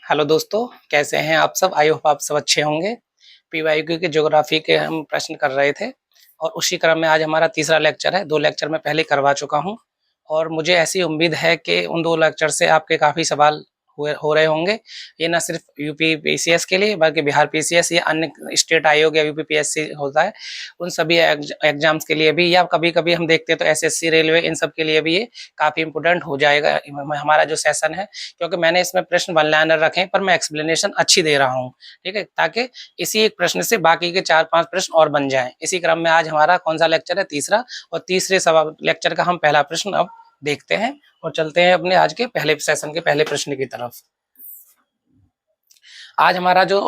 Hello दोस्तों, कैसे हैं आप सब? आई होप आप सब अच्छे होंगे। पीवाईक्यू के ज्योग्राफी के हम प्रश्न कर रहे थे और उसी क्रम में आज हमारा तीसरा लेक्चर है। 2 लेक्चर मैं पहले करवा चुका हूं और मुझे ऐसी उम्मीद है कि उन 2 लेक्चर से आपके काफ़ी सवाल हो रहे होंगे। ये ना सिर्फ यूपी पीसीएस के लिए बल्कि बिहार पीसीएस या अन्य स्टेट आयोग या यूपी पीएससी होता है, उन सभी एग्जाम्स के लिए भी, या कभी-कभी हम देखते हैं तो एसएससी, रेलवे, इन सब के लिए भी ये काफ़ी इंपॉर्टेंट हो जाएगा हमारा जो सेशन है। क्योंकि मैंने इसमें प्रश्न वन लाइनर रखे हैं पर मैं एक्सप्लेनेशन अच्छी दे रहा हूँ, ठीक है, ताकि इसी एक प्रश्न से बाकी के 4-5 प्रश्न और बन जाएं। इसी क्रम में आज हमारा कौन सा लेक्चर है? तीसरा। और तीसरे सवाल लेक्चर का हम पहला प्रश्न अब देखते हैं और चलते हैं अपने आज के पहले सेशन के पहले प्रश्न की तरफ। आज हमारा जो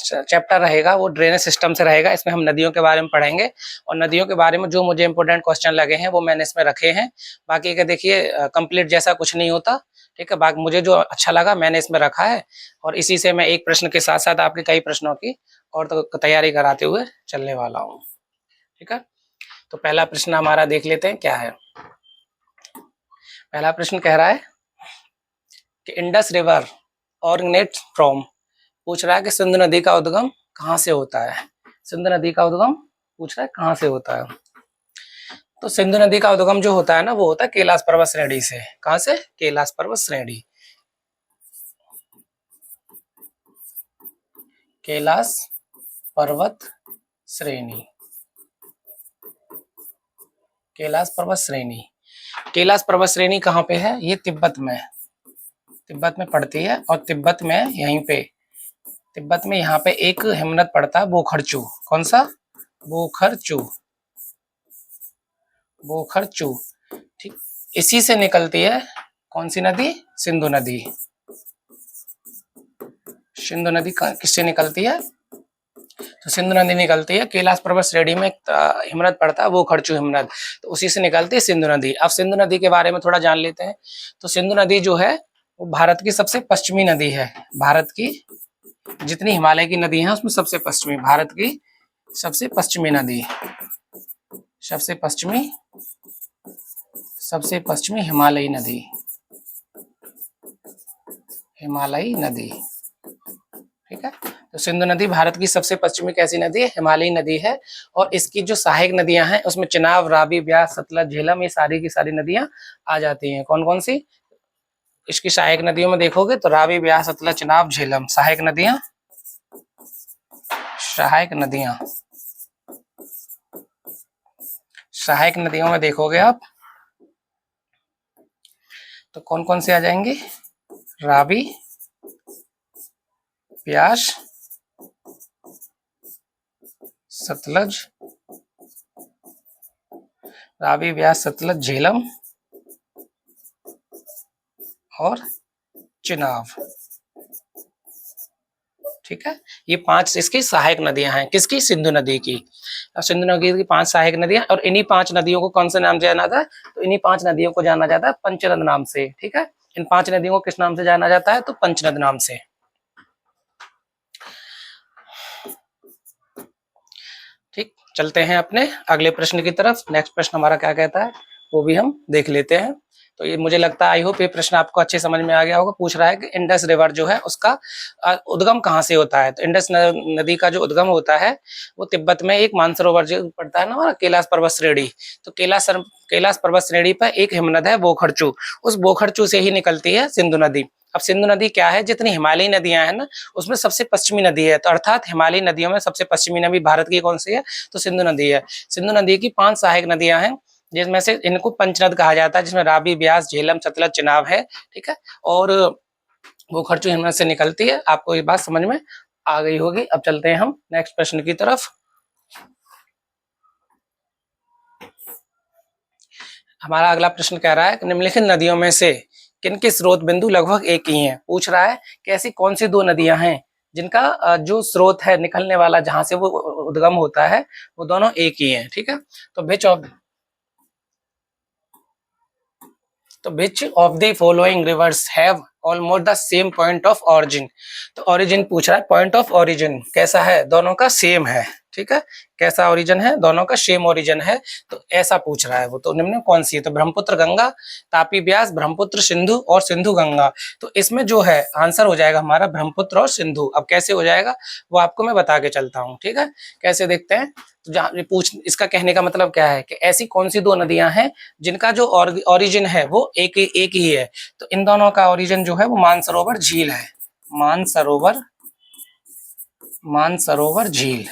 चैप्टर रहेगा वो ड्रेनेज सिस्टम से रहेगा। इसमें हम नदियों के बारे में पढ़ेंगे और नदियों के बारे में जो मुझे इंपॉर्टेंट क्वेश्चन लगे हैं वो मैंने इसमें रखे हैं। बाकी का देखिए कंप्लीट जैसा कुछ नहीं होता, ठीक है। बाकी मुझे जो अच्छा लगा मैंने इसमें रखा है और इसी से मैं एक प्रश्न के साथ साथ आपके कई प्रश्नों की और तो तैयारी कराते हुए चलने वाला हूँ, ठीक है। तो पहला प्रश्न हमारा देख लेते हैं क्या है। पहला प्रश्न कह रहा है कि इंडस रिवर ऑरिजिनेट्स फ्रॉम, पूछ रहा है कि सिंधु नदी का उद्गम कहाँ से होता है। सिंधु नदी का उद्गम पूछ रहा है कहाँ से होता है। तो सिंधु नदी का उद्गम जो होता है ना वो होता है कैलाश पर्वत श्रेणी से। कहाँ से? कैलाश पर्वत श्रेणी। कैलाश पर्वत श्रेणी। कैलाश पर्वत श्रेणी। कैलाश पर्वत श्रेणी कहाँ पे है? ये तिब्बत में, तिब्बत में पड़ती है। और तिब्बत में यहीं पे, तिब्बत में यहाँ पे एक हिमनद पड़ता है बोखरचू। कौन सा? बोखरचू। बोखरचू, ठीक। इसी से निकलती है कौन सी नदी? सिंधु नदी। सिंधु नदी किससे निकलती है? तो सिंधु नदी निकलती है कैलाश पर्वत श्रेणी में हिमनद पड़ता है बोखरचू हिमनद, तो उसी से निकलती है सिंधु नदी। अब सिंधु नदी के बारे में थोड़ा जान लेते हैं। तो सिंधु नदी जो है वो भारत की सबसे पश्चिमी नदी है। भारत की जितनी हिमालय की नदी है उसमें सबसे पश्चिमी, भारत की सबसे पश्चिमी नदी, सबसे पश्चिमी, सबसे पश्चिमी हिमालयी नदी, हिमालयी नदी, ठीक है। तो सिंधु नदी भारत की सबसे पश्चिमी कैसी नदी है? हिमालयी नदी है। और इसकी जो सहायक नदियां हैं उसमें चिनाब, रावी, ब्यास, सतलज, झेलम, ये सारी की सारी नदियां आ जाती हैं। कौन कौन सी? इसकी सहायक नदियों में देखोगे तो रावी, ब्यास, सतलज, चिनाब, झेलम सहायक नदियां, सहायक नदियां, सहायक नदियों में देखोगे आप तो कौन कौन से आ जाएंगे? रावी, ब्यास, सतलज, रावी, ब्यास, सतलज, झेलम और चिनाब, ठीक है। ये 5 इसकी सहायक नदियां हैं। किसकी? सिंधु नदी की। सिंधु नदी की 5 सहायक नदियां, और इन्हीं 5 नदियों को कौन से नाम से जाना जाता है? तो इन्हीं 5 नदियों को जाना जाता है पंचनद नाम से, ठीक है। इन 5 नदियों को किस नाम से जाना जाता है? तो पंचनद नाम से। ठीक, चलते हैं अपने अगले प्रश्न की तरफ। नेक्स्ट प्रश्न हमारा क्या कहता है वो भी हम देख लेते हैं। तो ये मुझे लगता है आई होप ये प्रश्न आपको अच्छे समझ में आ गया होगा। पूछ रहा है कि इंडस रिवर जो है उसका उद्गम कहाँ से होता है। तो इंडस नदी का जो उद्गम होता है वो तिब्बत में एक मानसरोवर जो पड़ता है ना, कैलाश पर्वत श्रेणी। तो कैलाश पर्वत श्रेणी पर एक हिमनद है बोखरचू, उस बोखरचू से ही निकलती है सिंधु नदी। अब सिंधु नदी क्या है? जितनी हिमालयी नदियां हैं ना उसमें सबसे पश्चिमी नदी है। तो अर्थात हिमालयी नदियों में सबसे पश्चिमी नदी भारत की कौन सी है? तो सिंधु नदी है। सिंधु नदी की 5 सहायक नदियां हैं जिसमें से इनको पंचनद कहा जाता है, जिसमें रावी, ब्यास, झेलम, सतलज, चिनाब है, ठीक है। और वो खर्चू हिमनद से निकलती है। आपको ये बात समझ में आ गई होगी। अब चलते हैं हम नेक्स्ट प्रश्न की तरफ। हमारा अगला प्रश्न कह रहा है कि निम्नलिखित नदियों में से किनके स्रोत बिंदु लगभग एक ही हैं। पूछ रहा है कि ऐसी कौन सी 2 नदियां हैं जिनका जो स्रोत है निकलने वाला, जहां से वो उद्गम होता है, वो दोनों एक ही हैं, ठीक है। तो which of the following rivers have almost the same point of origin। तो origin पूछ रहा है, पॉइंट ऑफ origin कैसा है? दोनों का सेम है, ठीक है, कैसा ओरिजिन है, दोनों का सेम ओरिजिन है, तो ऐसा पूछ रहा है वो। तो निम्न में कौन सी है, तो ब्रह्मपुत्र गंगा, तापी ब्यास, ब्रह्मपुत्र सिंधु और सिंधु गंगा। तो इसमें जो है आंसर हो जाएगा हमारा ब्रह्मपुत्र और सिंधु। अब कैसे हो जाएगा वो आपको मैं बता के चलता हूँ, ठीक है, कैसे देखते हैं। तो जहाँ पूछ, इसका कहने का मतलब क्या है कि ऐसी कौन सी दो नदियां हैं जिनका जो ओरिजिन है वो एक ही है। तो इन दोनों का ओरिजिन जो है वो मानसरोवर झील है, मानसरोवर, मानसरोवर झील,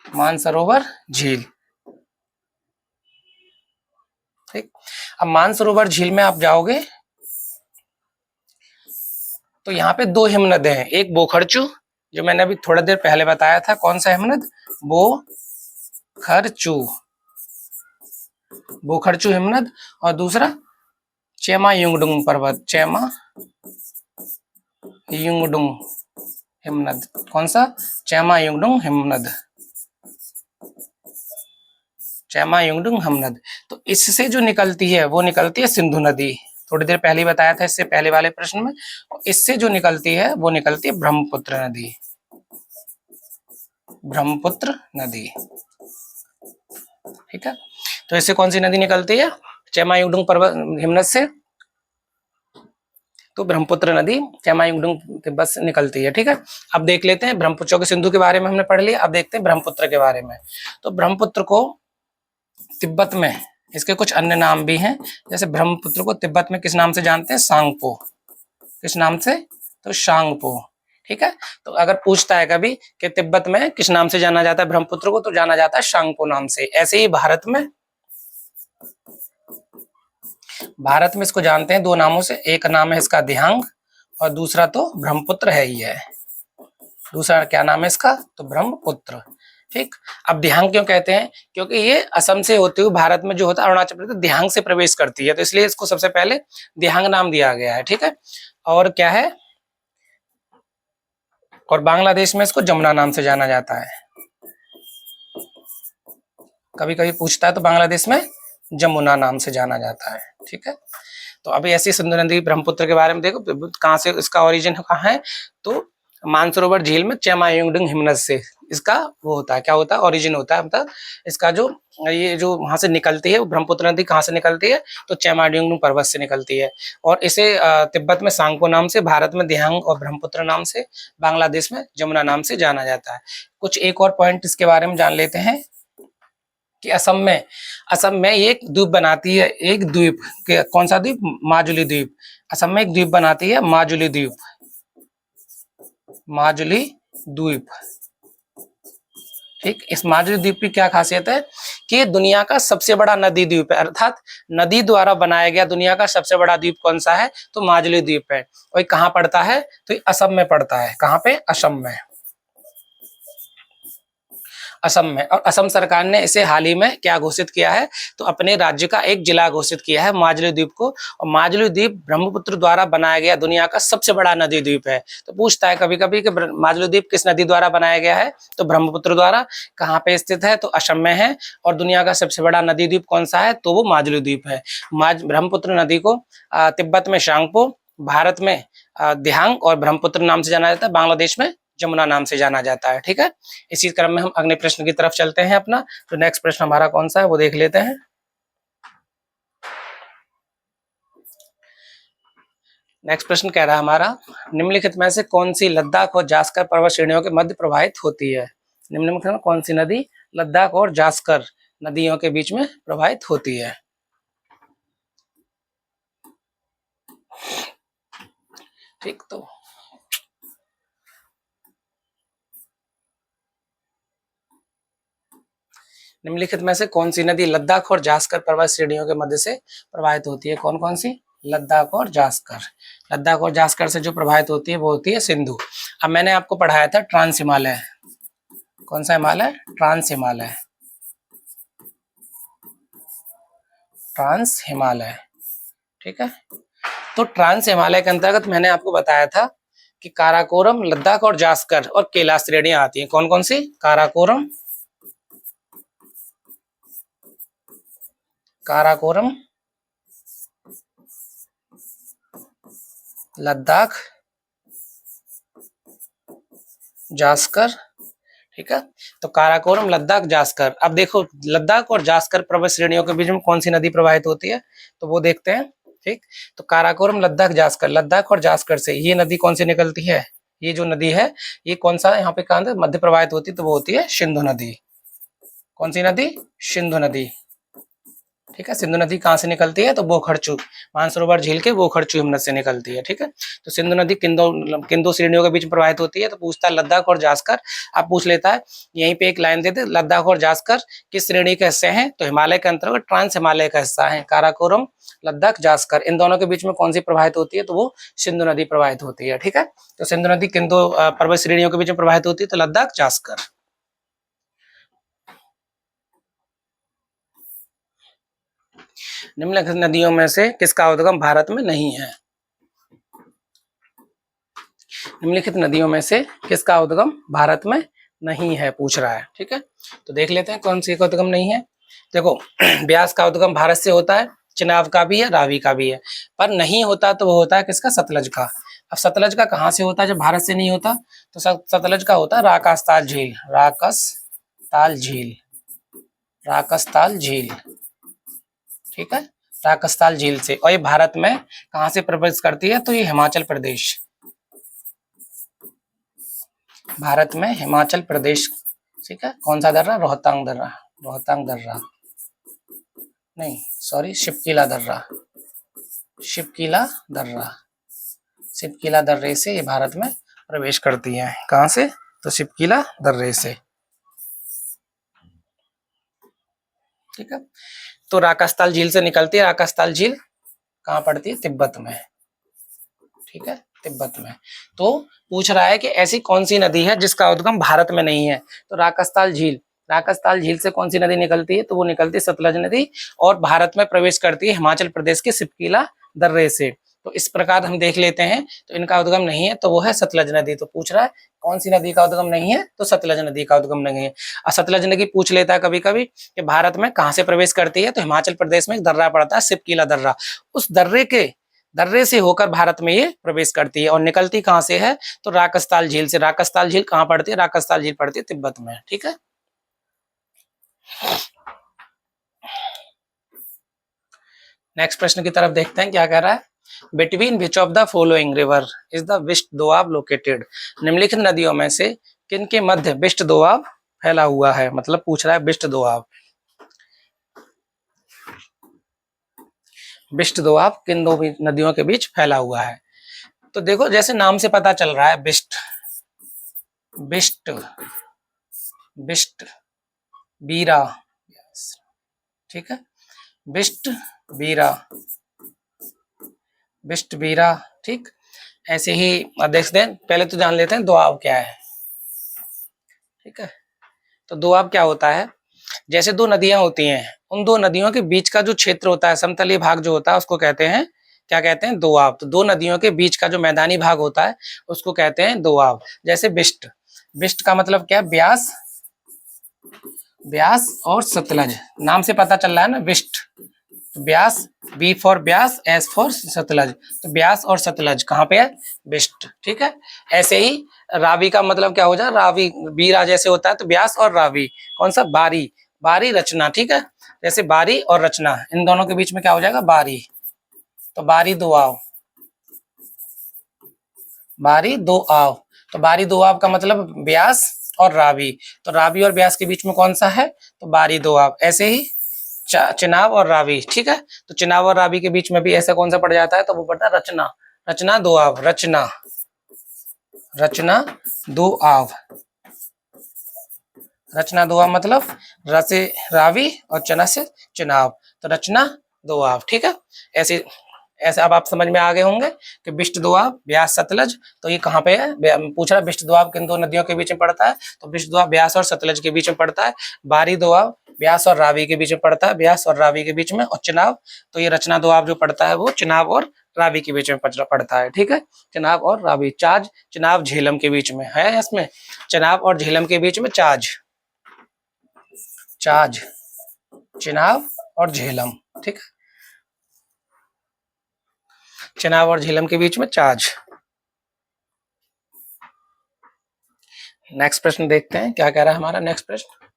मानसरोवर झील। ठीक, अब मानसरोवर झील में आप जाओगे तो यहाँ पे दो हिमनदें हैं, एक बोखरचू जो मैंने अभी थोड़ा देर पहले बताया था, कौन सा हिमनद, बोखरचू, बोखरचू हिमनद, और दूसरा चेमा युंगडुंग पर्वत, चेमा युंगडुंग हिमनद, कौन सा, चेमा युंगडुंग हिमनद, चेमा युंगडुंग हिमनद। तो इससे जो निकलती है वो निकलती है सिंधु नदी, थोड़ी देर पहले बताया था इससे पहले वाले प्रश्न में। इससे जो निकलती है वो निकलती है ब्रह्मपुत्र नदी, ब्रह्मपुत्र नदी, ठीक है। तो इससे कौन सी नदी निकलती है, चेमा युंगडुंग पर्वत हिमनद से, तो ब्रह्मपुत्र नदी चेमा युंगडुंग तिब्बत से निकलती है, ठीक है। अब देख लेते हैं ब्रह्मपुत्र के सिंधु के बारे में हमने पढ़ लिया, अब देखते हैं ब्रह्मपुत्र के बारे में। तो ब्रह्मपुत्र को तिब्बत में इसके कुछ अन्य नाम भी हैं, जैसे ब्रह्मपुत्र को तिब्बत में किस नाम से जानते हैं, सांगपो, किस नाम से, तो सांगपो, ठीक है। तो अगर पूछता है कभी कि तिब्बत में किस नाम से जाना जाता है ब्रह्मपुत्र को, तो जाना जाता है सांगपो नाम से। ऐसे ही भारत में इसको जानते हैं दो नामों से, एक नाम है इसका दिहांग और दूसरा तो ब्रह्मपुत्र है ही है, दूसरा क्या नाम है इसका, तो ब्रह्मपुत्र, ठीक। अब दिहांग क्यों कहते हैं, क्योंकि ये असम से होते हुए भारत में जो होता है अरुणाचल प्रदेश दिहांग से प्रवेश करती है, तो इसलिए इसको सबसे पहले दिहांग नाम दिया गया है, ठीक है। और क्या है, और बांग्लादेश में इसको जमुना नाम से जाना जाता है, कभी कभी पूछता है तो बांग्लादेश में जमुना नाम से जाना जाता है, ठीक है। तो अभी ऐसी सिंधु नदी ब्रह्मपुत्र के बारे में देखो कहाँ से इसका ओरिजिन कहाँ है, तो मानसरोवर झील में चेमा युंगडुंग हिमनद से इसका वो होता है, क्या होता है, ओरिजिन होता है, मतलब इसका जो ये जो वहां से निकलती है वो ब्रह्मपुत्र नदी कहाँ से निकलती है, तो चेमा युंगडुंग पर्वत से निकलती है। और इसे तिब्बत में सांगपो नाम से, भारत में दिहांग और ब्रह्मपुत्र नाम से, बांग्लादेश में जमुना नाम से जाना जाता है। कुछ एक और पॉइंट इसके बारे में जान लेते हैं कि असम में एक द्वीप बनाती है, एक द्वीप के कौन सा द्वीप, माजुली द्वीप, असम में एक द्वीप बनाती है माजुली द्वीप, माजुली द्वीप, ठीक। इस माजुली द्वीप की क्या खासियत है कि ये दुनिया का सबसे बड़ा नदी द्वीप है, अर्थात नदी द्वारा बनाया गया दुनिया का सबसे बड़ा द्वीप कौन सा है, तो माजुली द्वीप है। और कहाँ पड़ता है, तो ये असम में पड़ता है, कहाँ पे, असम में, असम में। और असम सरकार ने इसे हाल ही में क्या घोषित किया है, तो अपने राज्य का एक जिला घोषित किया है माजुली द्वीप को। और माजुली द्वीप ब्रह्मपुत्र द्वारा बनाया गया दुनिया का सबसे बड़ा नदी द्वीप है। तो पूछता है कभी कभी कि माजुली द्वीप किस नदी द्वारा बनाया गया है, तो ब्रह्मपुत्र द्वारा। कहाँ पे स्थित है, तो असम में है। और दुनिया का सबसे बड़ा नदी द्वीप कौन सा है, तो वो माजुली द्वीप है। ब्रह्मपुत्र नदी को तिब्बत में सांगपो, भारत में दिहांग और ब्रह्मपुत्र नाम से जाना जाता है, बांग्लादेश में जमुना नाम से जाना जाता है, ठीक है। इसी क्रम में हम अगले प्रश्न की तरफ चलते हैं अपना। तो नेक्स्ट प्रश्न हमारा कौन सा है वो देख लेते हैं। नेक्स्ट प्रश्न कह रहा है हमारा, निम्नलिखित में से कौन सी लद्दाख और जास्कर पर्वत श्रेणियों के मध्य प्रवाहित होती है। निम्नलिखित में कौन सी नदी लद्दाख और जास्कर नदियों के बीच में प्रवाहित होती है, ठीक। तो निम्नलिखित में से कौन सी नदी लद्दाख और जास्कर पर्वत श्रेणियों के मध्य से प्रवाहित होती है, कौन कौन सी, लद्दाख और जास्कर। लद्दाख और जास्कर से जो प्रवाहित होती है वो होती है सिंधु। अब मैंने आपको पढ़ाया था ट्रांस हिमालय, कौन सा हिमालय, ट्रांस हिमालय, ट्रांस हिमालय, ठीक है। तो ट्रांस हिमालय के अंतर्गत मैंने आपको बताया था कि काराकोरम, लद्दाख और जास्कर और कैलाश श्रेणियां आती हैं, कौन कौन सी, काराकोरम, काराकोरम, लद्दाख जास्कर, ठीक है। तो काराकोरम, लद्दाख, जास्कर। अब देखो लद्दाख और जास्कर पर्वत श्रेणियों के बीच में कौन सी नदी प्रवाहित होती है, तो वो देखते हैं। ठीक, तो काराकोरम, लद्दाख, जास्कर, लद्दाख और जास्कर से ये नदी कौन सी निकलती है, ये जो नदी है ये कौन सा यहाँ पे कहाँ मध्य प्रवाहित होती है, तो वो होती है सिंधु नदी। कौन सी नदी, सिंधु नदी, ठीक है। सिंधु नदी कहाँ से निकलती है, तो बोखरचू, मानसरोवर झील के बोखरचू हिमनद से निकलती है, ठीक है। तो सिंधु नदी किंदो श्रेणियों के बीच में प्रवाहित होती है। तो पूछता है लद्दाख और जास्कर, अब पूछ लेता है यहीं पे एक लाइन देते, लद्दाख और जास्कर किस श्रेणी के हिस्से हैं, तो हिमालय के अंतर्गत ट्रांस हिमालय का हिस्सा है। काराकोरम, लद्दाख, जास्कर, इन दोनों के बीच में कौन सी प्रवाहित होती है, तो वो सिंधु नदी प्रवाहित होती है, ठीक है। तो सिंधु नदी किंदो पर्वत श्रेणियों के बीच में प्रवाहित होती है, तो लद्दाख, जास्कर। निम्नलिखित नदियों में से किसका उद्गम भारत में नहीं है, निम्नलिखित नदियों में से किसका उद्गम भारत में नहीं है, पूछ रहा है, ठीक है। तो देख लेते हैं कौन सी का उद्गम नहीं है। देखो ब्यास का उद्गम भारत से होता है, चिनाब का भी है, रावी का भी है, पर नहीं होता तो वो होता है किसका, सतलज का। अब सतलज का कहाँ से होता है, जब भारत से नहीं होता, तो सतलज का होता है राकसताल झील, राकसताल झील, राकसताल झील, ठीक है, राकसताल झील से। और ये भारत में कहाँ से प्रवेश करती है, तो ये हिमाचल प्रदेश, भारत में हिमाचल प्रदेश, ठीक है। कौन सा दर्रा, रोहतांग दर्रा, रोहतांग दर्रा नहीं सॉरी, शिपकीला दर्रा, शिपकीला दर्रा, शिपकीला दर्रे से ये भारत में प्रवेश करती है। कहाँ से, तो शिपकीला दर्रे से, ठीक है। तो राकसताल झील से निकलती है, राकसताल झील कहाँ पड़ती है, तिब्बत में, ठीक है, तिब्बत में। तो पूछ रहा है कि ऐसी कौन सी नदी है जिसका उद्गम भारत में नहीं है, तो राकसताल झील, राकसताल झील से कौन सी नदी निकलती है, तो वो निकलती है सतलज नदी, और भारत में प्रवेश करती है हिमाचल प्रदेश के शिपकीला दर्रे से। तो इस प्रकार हम देख लेते हैं, तो इनका उद्गम नहीं है, तो वो है सतलज नदी। तो पूछ रहा है कौन सी नदी का उद्गम नहीं है, तो सतलज नदी का उद्गम नहीं है। और सतलज नदी पूछ लेता है कभी कभी कि भारत में कहाँ से प्रवेश करती है, तो हिमाचल प्रदेश में एक दर्रा पड़ता है शिपकीला दर्रा, उस दर्रे से होकर भारत में ये प्रवेश करती है। और निकलती कहाँ से है, तो राकसताल झील से। राकसताल झील कहाँ पड़ती है, राकसताल झील पड़ती है तिब्बत में, ठीक है। नेक्स्ट प्रश्न की तरफ देखते हैं क्या कह रहा है। Between which of the following river is the Bist Doab located, निम्नलिखित नदियों में से किन के मध्य विस्ट दोआब फैला हुआ है, मतलब पूछ रहा है विस्ट दोआब, विस्ट दोआब किन दो नदियों के बीच फैला हुआ है। तो देखो जैसे नाम से पता चल रहा है, बिस्ट, बिस्ट, बिस्ट, बीरा, ठीक है, बिस्ट बीरा, बिस्ट बीरा, ठीक। ऐसे ही देखते हैं, पहले तो जान लेते हैं दोआब क्या है, ठीक है। तो दोआब क्या होता है, जैसे दो नदियां होती हैं, उन दो नदियों के बीच का जो क्षेत्र होता है, समतलीय भाग जो होता है, उसको कहते हैं, क्या कहते हैं, दोआब। तो दो नदियों के बीच का जो मैदानी भाग होता है उसको कहते हैं दोआब। जैसे बिस्ट, बिस्ट का मतलब क्या है, ब्यास, ब्यास और सतलज, नाम से पता चल रहा है ना, बिस्ट, Beas, B for Beas, S for Sutlej, तो ब्यास और सतलज कहाँ पे है, बिस्ट, ठीक है। ऐसे ही रावी का मतलब क्या हो जाए, रावी, बीरा जैसे होता है, तो ब्यास और रावी, कौन सा, बारी, बारी रचना, ठीक है। जैसे बारी और रचना, इन दोनों के बीच में क्या हो जाएगा, बारी, तो बारी दो आव, बारी दो आव, तो बारी दो आव का मतलब ब्यास और रावी, तो रावी और ब्यास के बीच में कौन सा है, तो बारी दो आव। ऐसे ही चिनाब और रावी, ठीक है। तो चिनाब और रावी के बीच में भी ऐसा कौन सा पड़ जाता है, तो वो पड़ता है रचना, रचना दो आव, रचना, रचना दो आव, रचना दो आव मतलब र से रावी और चना से चिनाब, तो रचना दो आव, ठीक है। ऐसे ऐसे अब आप समझ में आ गए होंगे कि बिस्ट दोआब, ब्यास, सतलज, तो ये कहाँ पे है, पूछ रहा है बिस्ट दोआब किन दो नदियों के बीच में पड़ता है, तो बिस्ट दोआब ब्यास और सतलज के बीच में पड़ता है। बारी दोआब ब्यास और रावी के बीच में पड़ता है, ब्यास और रावी के बीच में। और चिनाब, तो ये रचना दोआब जो पड़ता है वो चिनाब और रावी के बीच में पड़ता है, ठीक है। चिनाब और रावी, चाज, चिनाब, झेलम के बीच में है, इसमें चिनाब और झेलम के बीच में चाज, चाज, चिनाब और झेलम, ठीक है, चिनाब और झेलम के बीच में चाज। नेक्स्ट प्रश्न देखते हैं क्या कह रहा है हमारा नेक्स्ट प्रश्न।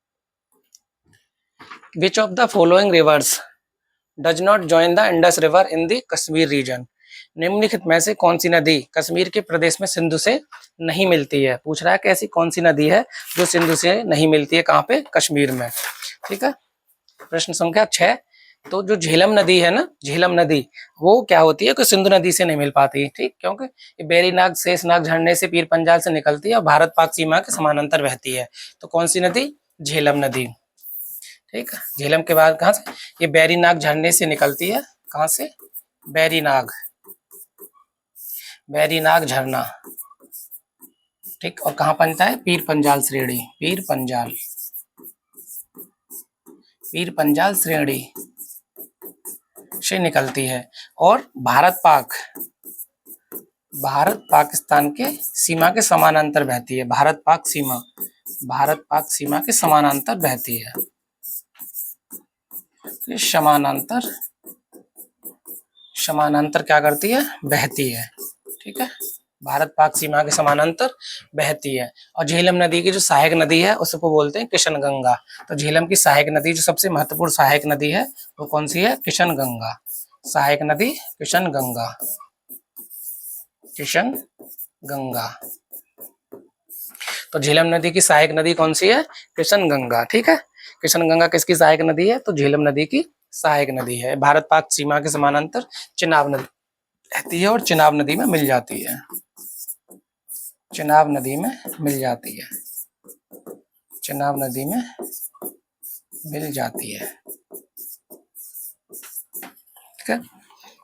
Which of the following rivers does not join the Indus river in the Kashmir region. निम्नलिखित में से कौन सी नदी कश्मीर के प्रदेश में सिंधु से नहीं मिलती है। पूछ रहा है कि ऐसी कौन सी नदी है जो सिंधु से नहीं मिलती है, कहाँ पे, कश्मीर में। ठीक है, प्रश्न संख्या 6। तो जो झेलम नदी है ना, झेलम नदी वो क्या होती है कि सिंधु नदी से नहीं मिल पाती। ठीक, क्योंकि ये बेरीनाग शेषनाग झरने से पीर पंजाल से निकलती है और भारत पाक सीमा के समानांतर बहती है। तो कौन सी नदी, झेलम नदी। ठीक, झेलम के बाद कहाँ से, ये बैरीनाग झरने से निकलती है। कहाँ से, बैरीनाग, बैरीनाग झरना। ठीक, और कहाँ बनता है, पीर पंजाल श्रेणी, पीर पंजाल, पीर पंजाल श्रेणी से निकलती है और भारत पाक, भारत पाकिस्तान के सीमा के समानांतर बहती है। भारत पाक सीमा, भारत पाक सीमा के समानांतर बहती है, समानांतर, समानांतर क्या करती है, बहती है। ठीक है, भारत पाक सीमा के समानांतर बहती है। और झेलम नदी की जो सहायक नदी है उसको बोलते हैं किशन गंगा। तो झेलम की सहायक नदी जो सबसे महत्वपूर्ण सहायक नदी है वो कौन सी है, किशन गंगा। सहायक नदी किशन गंगा, किशन गंगा। तो झेलम नदी की सहायक नदी कौन सी है, किशन गंगा। ठीक है, किशन गंगा किसकी सहायक नदी है, तो झेलम नदी की सहायक नदी है। भारत पाक सीमा के समानांतर चिनाब नदी रहती है और चिनाब नदी में मिल जाती है, चिनाब नदी में मिल जाती है, चिनाब नदी में मिल जाती है। ठीक है,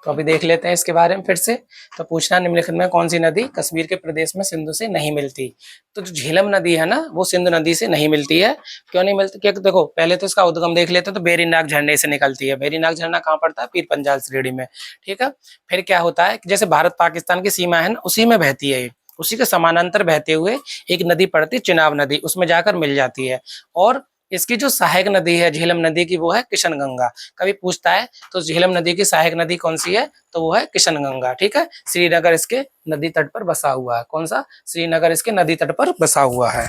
तो अभी देख लेते हैं इसके बारे में फिर से। तो पूछना निम्नलिखित में कौन सी नदी कश्मीर के प्रदेश में सिंधु से नहीं मिलती। तो जो झेलम नदी है ना वो सिंधु नदी से नहीं मिलती है। क्यों नहीं मिलती, क्योंकि देखो पहले तो इसका उद्गम देख लेते हैं तो बेरीनाग झरने से निकलती है। बेरीनाग झरना कहाँ पड़ता है, पीर पंजाल श्रेणी में। ठीक है, फिर क्या होता है, जैसे भारत पाकिस्तान की सीमा है ना उसी में बहती है, उसी के समानांतर बहते हुए एक नदी पड़ती है चिनाब नदी, उसमें जाकर मिल जाती है। और इसकी जो सहायक नदी है झेलम नदी की वो है किशन गंगा। कभी पूछता है तो झेलम नदी की सहायक नदी कौन सी है, तो वो है किशन गंगा। ठीक है, श्रीनगर इसके नदी तट पर बसा हुआ है। कौन सा, श्रीनगर इसके नदी तट पर बसा हुआ है।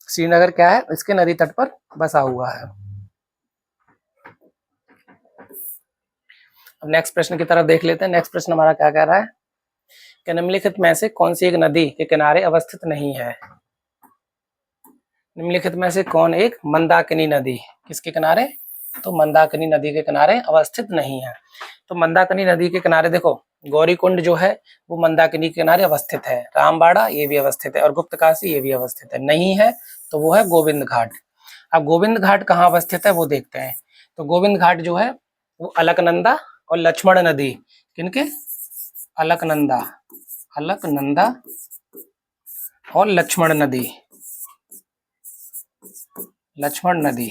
श्रीनगर क्या है, इसके नदी तट पर बसा हुआ है। अब नेक्स्ट प्रश्न की तरफ देख लेते हैं। नेक्स्ट प्रश्न हमारा क्या कह रहा है कि निम्नलिखित में से कौन सी एक नदी के किनारे अवस्थित नहीं है। निम्नलिखित में से कौन एक मंदाकिनी नदी किसके किनारे, तो मंदाकिनी नदी के किनारे अवस्थित नहीं है। तो मंदाकिनी नदी के किनारे देखो गौरीकुंड जो है वो मंदाकिनी के किनारे अवस्थित है, रामबाड़ा ये भी अवस्थित है और गुप्तकाशी ये भी अवस्थित है। नहीं है तो वो है गोविंद घाट। अब गोविंद घाट कहाँ अवस्थित है वो देखते हैं। तो गोविंद घाट जो है वो अलकनंदा और लक्ष्मण नदी, किनके, अलकनंदा, अलकनंदा और लक्ष्मण नदी, लक्ष्मण नदी,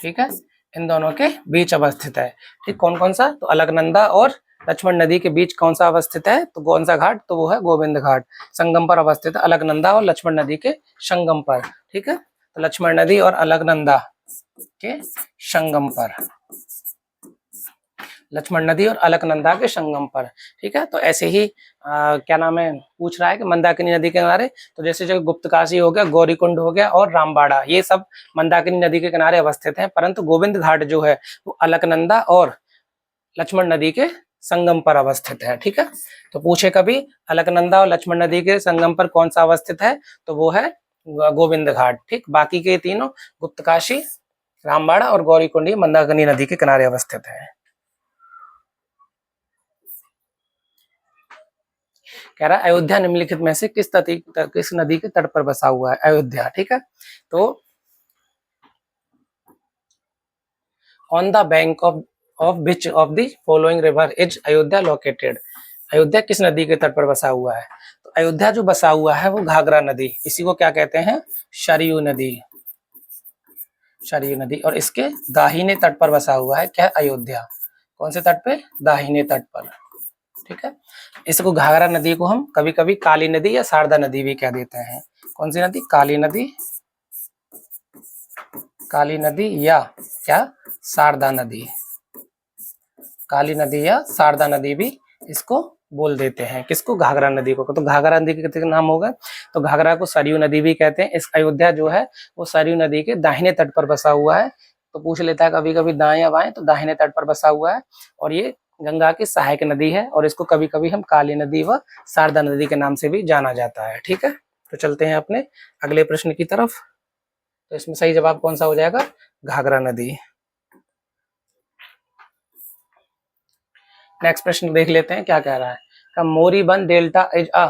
ठीक है, इन दोनों के बीच अवस्थित है। ठीक, कौन कौन सा, तो अलकनंदा और लक्ष्मण नदी के बीच कौन सा अवस्थित है, तो कौन सा घाट, तो वो है गोविंद घाट। संगम पर अवस्थित है, अलकनंदा और लक्ष्मण नदी के संगम पर। ठीक है, तो लक्ष्मण नदी और अलकनंदा के संगम पर, लक्ष्मण नदी और अलकनंदा के संगम पर। ठीक है, तो ऐसे ही क्या नाम है, पूछ रहा है कि मंदाकिनी नदी के किनारे, तो जैसे जो गुप्तकाशी हो गया, गौरीकुंड हो गया और रामबाड़ा, ये सब मंदाकिनी नदी के किनारे अवस्थित हैं। परंतु गोविंद घाट जो है वो अलकनंदा और लक्ष्मण नदी के संगम पर अवस्थित है। ठीक है, तो पूछे कभी अलकनंदा और लक्ष्मण नदी के संगम पर कौन सा अवस्थित है, तो वो है गोविंद घाट। ठीक, बाकी के तीनों गुप्तकाशी, रामबाड़ा और गौरीकुंड मंदाकिनी नदी के किनारे अवस्थित है। कह रहा है अयोध्या निम्नलिखित में से किस नदी के तट पर बसा हुआ है, अयोध्या। ठीक है, तो on the bank of which of the following river is Ayodhya located. Ayodhya किस नदी के तट पर बसा हुआ है, तो अयोध्या जो बसा हुआ है वो घाघरा नदी, इसी को क्या कहते हैं, सरयू नदी, सरयू नदी। और इसके दाहिने तट पर बसा हुआ है क्या, अयोध्या। कौन से तट पे, दाहिने तट पर। ठीक है, इसको घाघरा नदी को हम कभी कभी काली नदी या शारदा नदी भी कह देते हैं। कौन सी नदी, काली नदी, काली नदी या क्या, शारदा नदी, काली नदी या शारदा नदी भी इसको बोल देते हैं। किसको? घाघरा नदी को। तो घाघरा नदी के कितने नाम हो गए? तो घाघरा को सरयू नदी भी कहते हैं। इस अयोध्या जो है वो सरयू नदी के दाहिने तट पर बसा हुआ है। तो पूछ लेता है कभी कभी दाएं या बाएं, तो दाहिने तट पर बसा हुआ है और ये गंगा की सहायक नदी है और इसको कभी कभी हम काली नदी व शारदा नदी के नाम से भी जाना जाता है। ठीक है, तो चलते हैं अपने अगले प्रश्न की तरफ। तो इसमें सही जवाब कौन सा हो जाएगा? घाघरा नदी। नेक्स्ट प्रश्न देख लेते हैं क्या कह रहा है। मोरीबन delta is a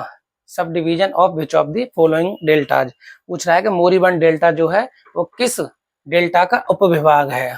sub division of which of the following deltas. पूछ रहा है कि मोरीबन डेल्टा जो है वो किस डेल्टा का उपविभाग है।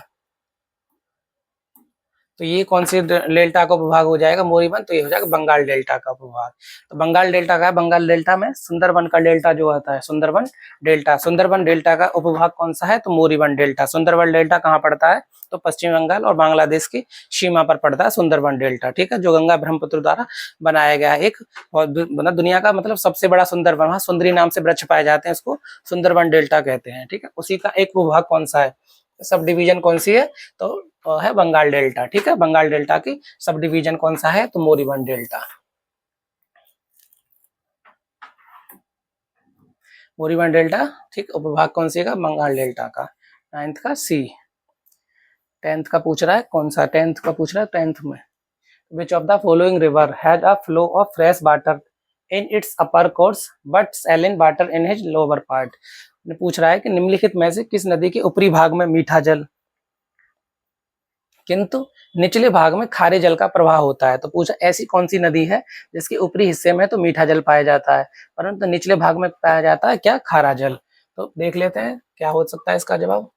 तो ये कौन सी डेल्टा का उपभाग हो जाएगा मोरीबन? तो ये हो जाएगा बंगाल डेल्टा का उपभाग। तो बंगाल डेल्टा का है, बंगाल डेल्टा में सुंदरबन का डेल्टा जो होता है सुंदरबन डेल्टा, सुंदरबन डेल्टा का उपभाग कौन सा है? तो मोरीबन डेल्टा। सुंदरबन डेल्टा कहाँ पड़ता है? तो पश्चिम बंगाल और बांग्लादेश की सीमा पर पड़ता है सुंदरबन डेल्टा। ठीक है, जो गंगा ब्रह्मपुत्र द्वारा बनाया गया है एक मतलब दुनिया का मतलब सबसे बड़ा सुंदरबन, वहाँ सुंदरी नाम से वृक्ष पाए जाते हैं, उसको सुंदरबन डेल्टा कहते हैं। ठीक है, उसी का एक उपभाग कौन सा है? सब डिवीजन कौन सी है? तो है बंगाल डेल्टा। ठीक है, बंगाल डेल्टा की सब डिवीजन कौन सा है? तो मोरीबन डेल्टा। मोरीबन डेल्टा। ठीक, उपभाग कौन सी का? बंगाल डेल्टा का। 9th का सी। 10th का पूछ रहा है कौन सा? 10th का पूछ रहा है 10th में। Which of the following river has a flow of fresh water in its upper course but saline water in his lower part. पूछ रहा है कि निम्नलिखित में से किस नदी के ऊपरी भाग में मीठा जल किंतु निचले भाग में खारे जल का प्रवाह होता है। तो पूछा ऐसी कौन सी नदी है जिसके ऊपरी हिस्से में तो मीठा जल पाया जाता है परंतु निचले भाग में पाया जाता है क्या? खारा जल। तो देख लेते हैं क्या हो सकता है इसका जवाब।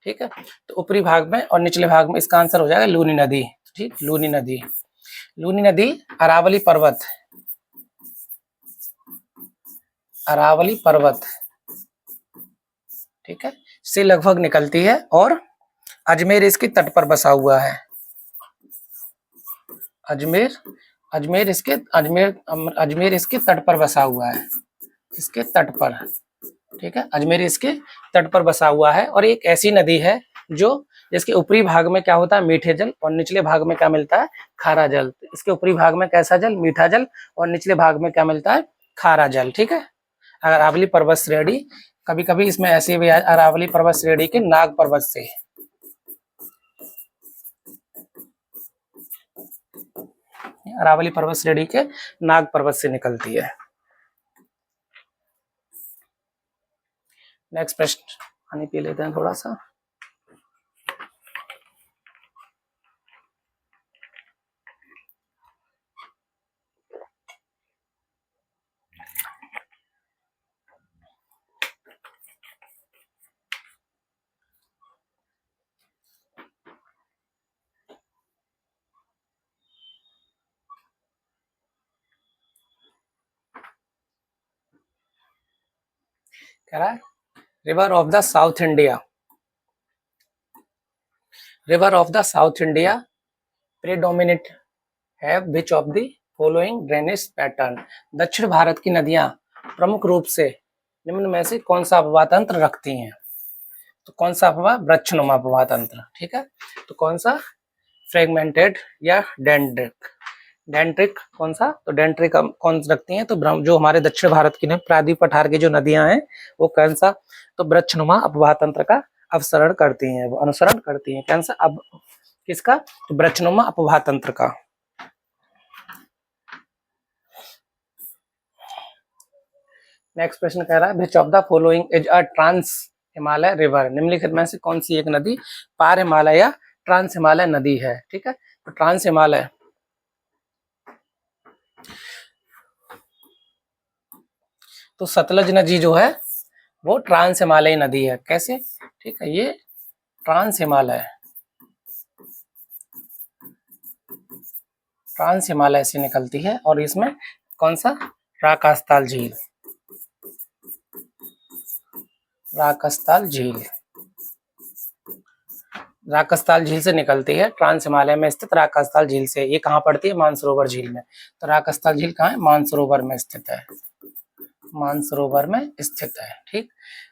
ठीक है, तो ऊपरी भाग में और निचले भाग में इसका आंसर हो जाएगा लूनी नदी। ठीक, लूनी नदी। लूनी नदी अरावली पर्वत, अरावली पर्वत, ठीक है, से लगभग निकलती है और अजमेर इसके तट पर बसा हुआ है। अजमेर, अजमेर इसके तट पर बसा हुआ है, इसके तट पर। ठीक है, अजमेर इसके तट पर बसा हुआ है और एक ऐसी नदी है जो जिसके ऊपरी भाग में क्या होता है? मीठे जल और निचले भाग में क्या मिलता है? खारा जल। इसके ऊपरी भाग में कैसा जल? मीठा जल और निचले भाग में क्या मिलता है? खारा जल। ठीक है, अरावली पर्वत श्रेणी, कभी कभी इसमें ऐसे भी अरावली पर्वत श्रेणी के नाग पर्वत से, अरावली पर्वत श्रेणी के नाग पर्वत से निकलती है। नेक्स्ट प्रश्न, पानी पी लेते हैं थोड़ा सा। कह रहा है river of the South India, river of the South India predominate have which of the following drainage pattern. दक्षिण भारत की नदियां प्रमुख रूप से निम्न में से कौन सा अपवाह तंत्र रखती हैं? तो कौन सा अपवाह? वृक्षनुमा अपवाह तंत्र। ठीक है, तो कौन सा? फ्रेगमेंटेड या डेंड्रिक। डेंट्रिक कौन सा? तो डेंट्रिक कौन रखती हैं? तो जो हमारे दक्षिण भारत की प्रायद्वीप पठार की जो नदियां हैं वो कौन सा? तो वृक्षनुमा अपवाह तंत्र का अवसरण करती हैं, वो अनुसरण करती हैं। कौन सा? अब किसका? तो वृक्षनुमा अपवाह तंत्र का। नेक्स्ट प्रश्न कह रहा है which of the following is a trans Himalaya river. निम्नलिखित में से कौन सी एक नदी पार हिमालय या ट्रांस हिमालय नदी है? ठीक है, तो ट्रांस हिमालय, तो सतलज नदी जो है वो ट्रांस हिमालय नदी है। कैसे? ठीक है, ये ट्रांस हिमालय, ट्रांस हिमालय से निकलती है और इसमें कौन सा? राकास्ताल झील, राकास्ताल झील, राकास्ताल झील से निकलती है। ट्रांस हिमालय में स्थित राकास्ताल झील से। ये कहाँ पड़ती है? मानसरोवर झील में। तो राकास्ताल झील कहाँ है? मानसरोवर में स्थित है, मानसरोवर में स्थित है। ठीक,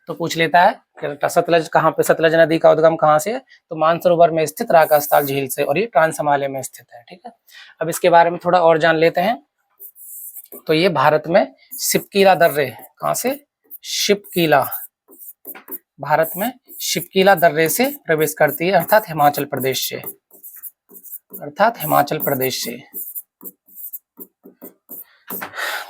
तो पूछ लेता है कि सतलज कहाँ पे, सतलज नदी का उद्गम कहाँ से है, तो मानसरोवर में स्थित राकास्थल झील से, और ये ट्रांस हिमालय में स्थित है। ठीक है, अब इसके बारे में थोड़ा और जान लेते हैं। तो ये भारत में शिपकीला दर्रे, कहाँ से, शिपकीला, भारत में शिपकीला दर्रे से प्रवेश करती है, अर्थात हिमाचल प्रदेश से, अर्थात हिमाचल प्रदेश से।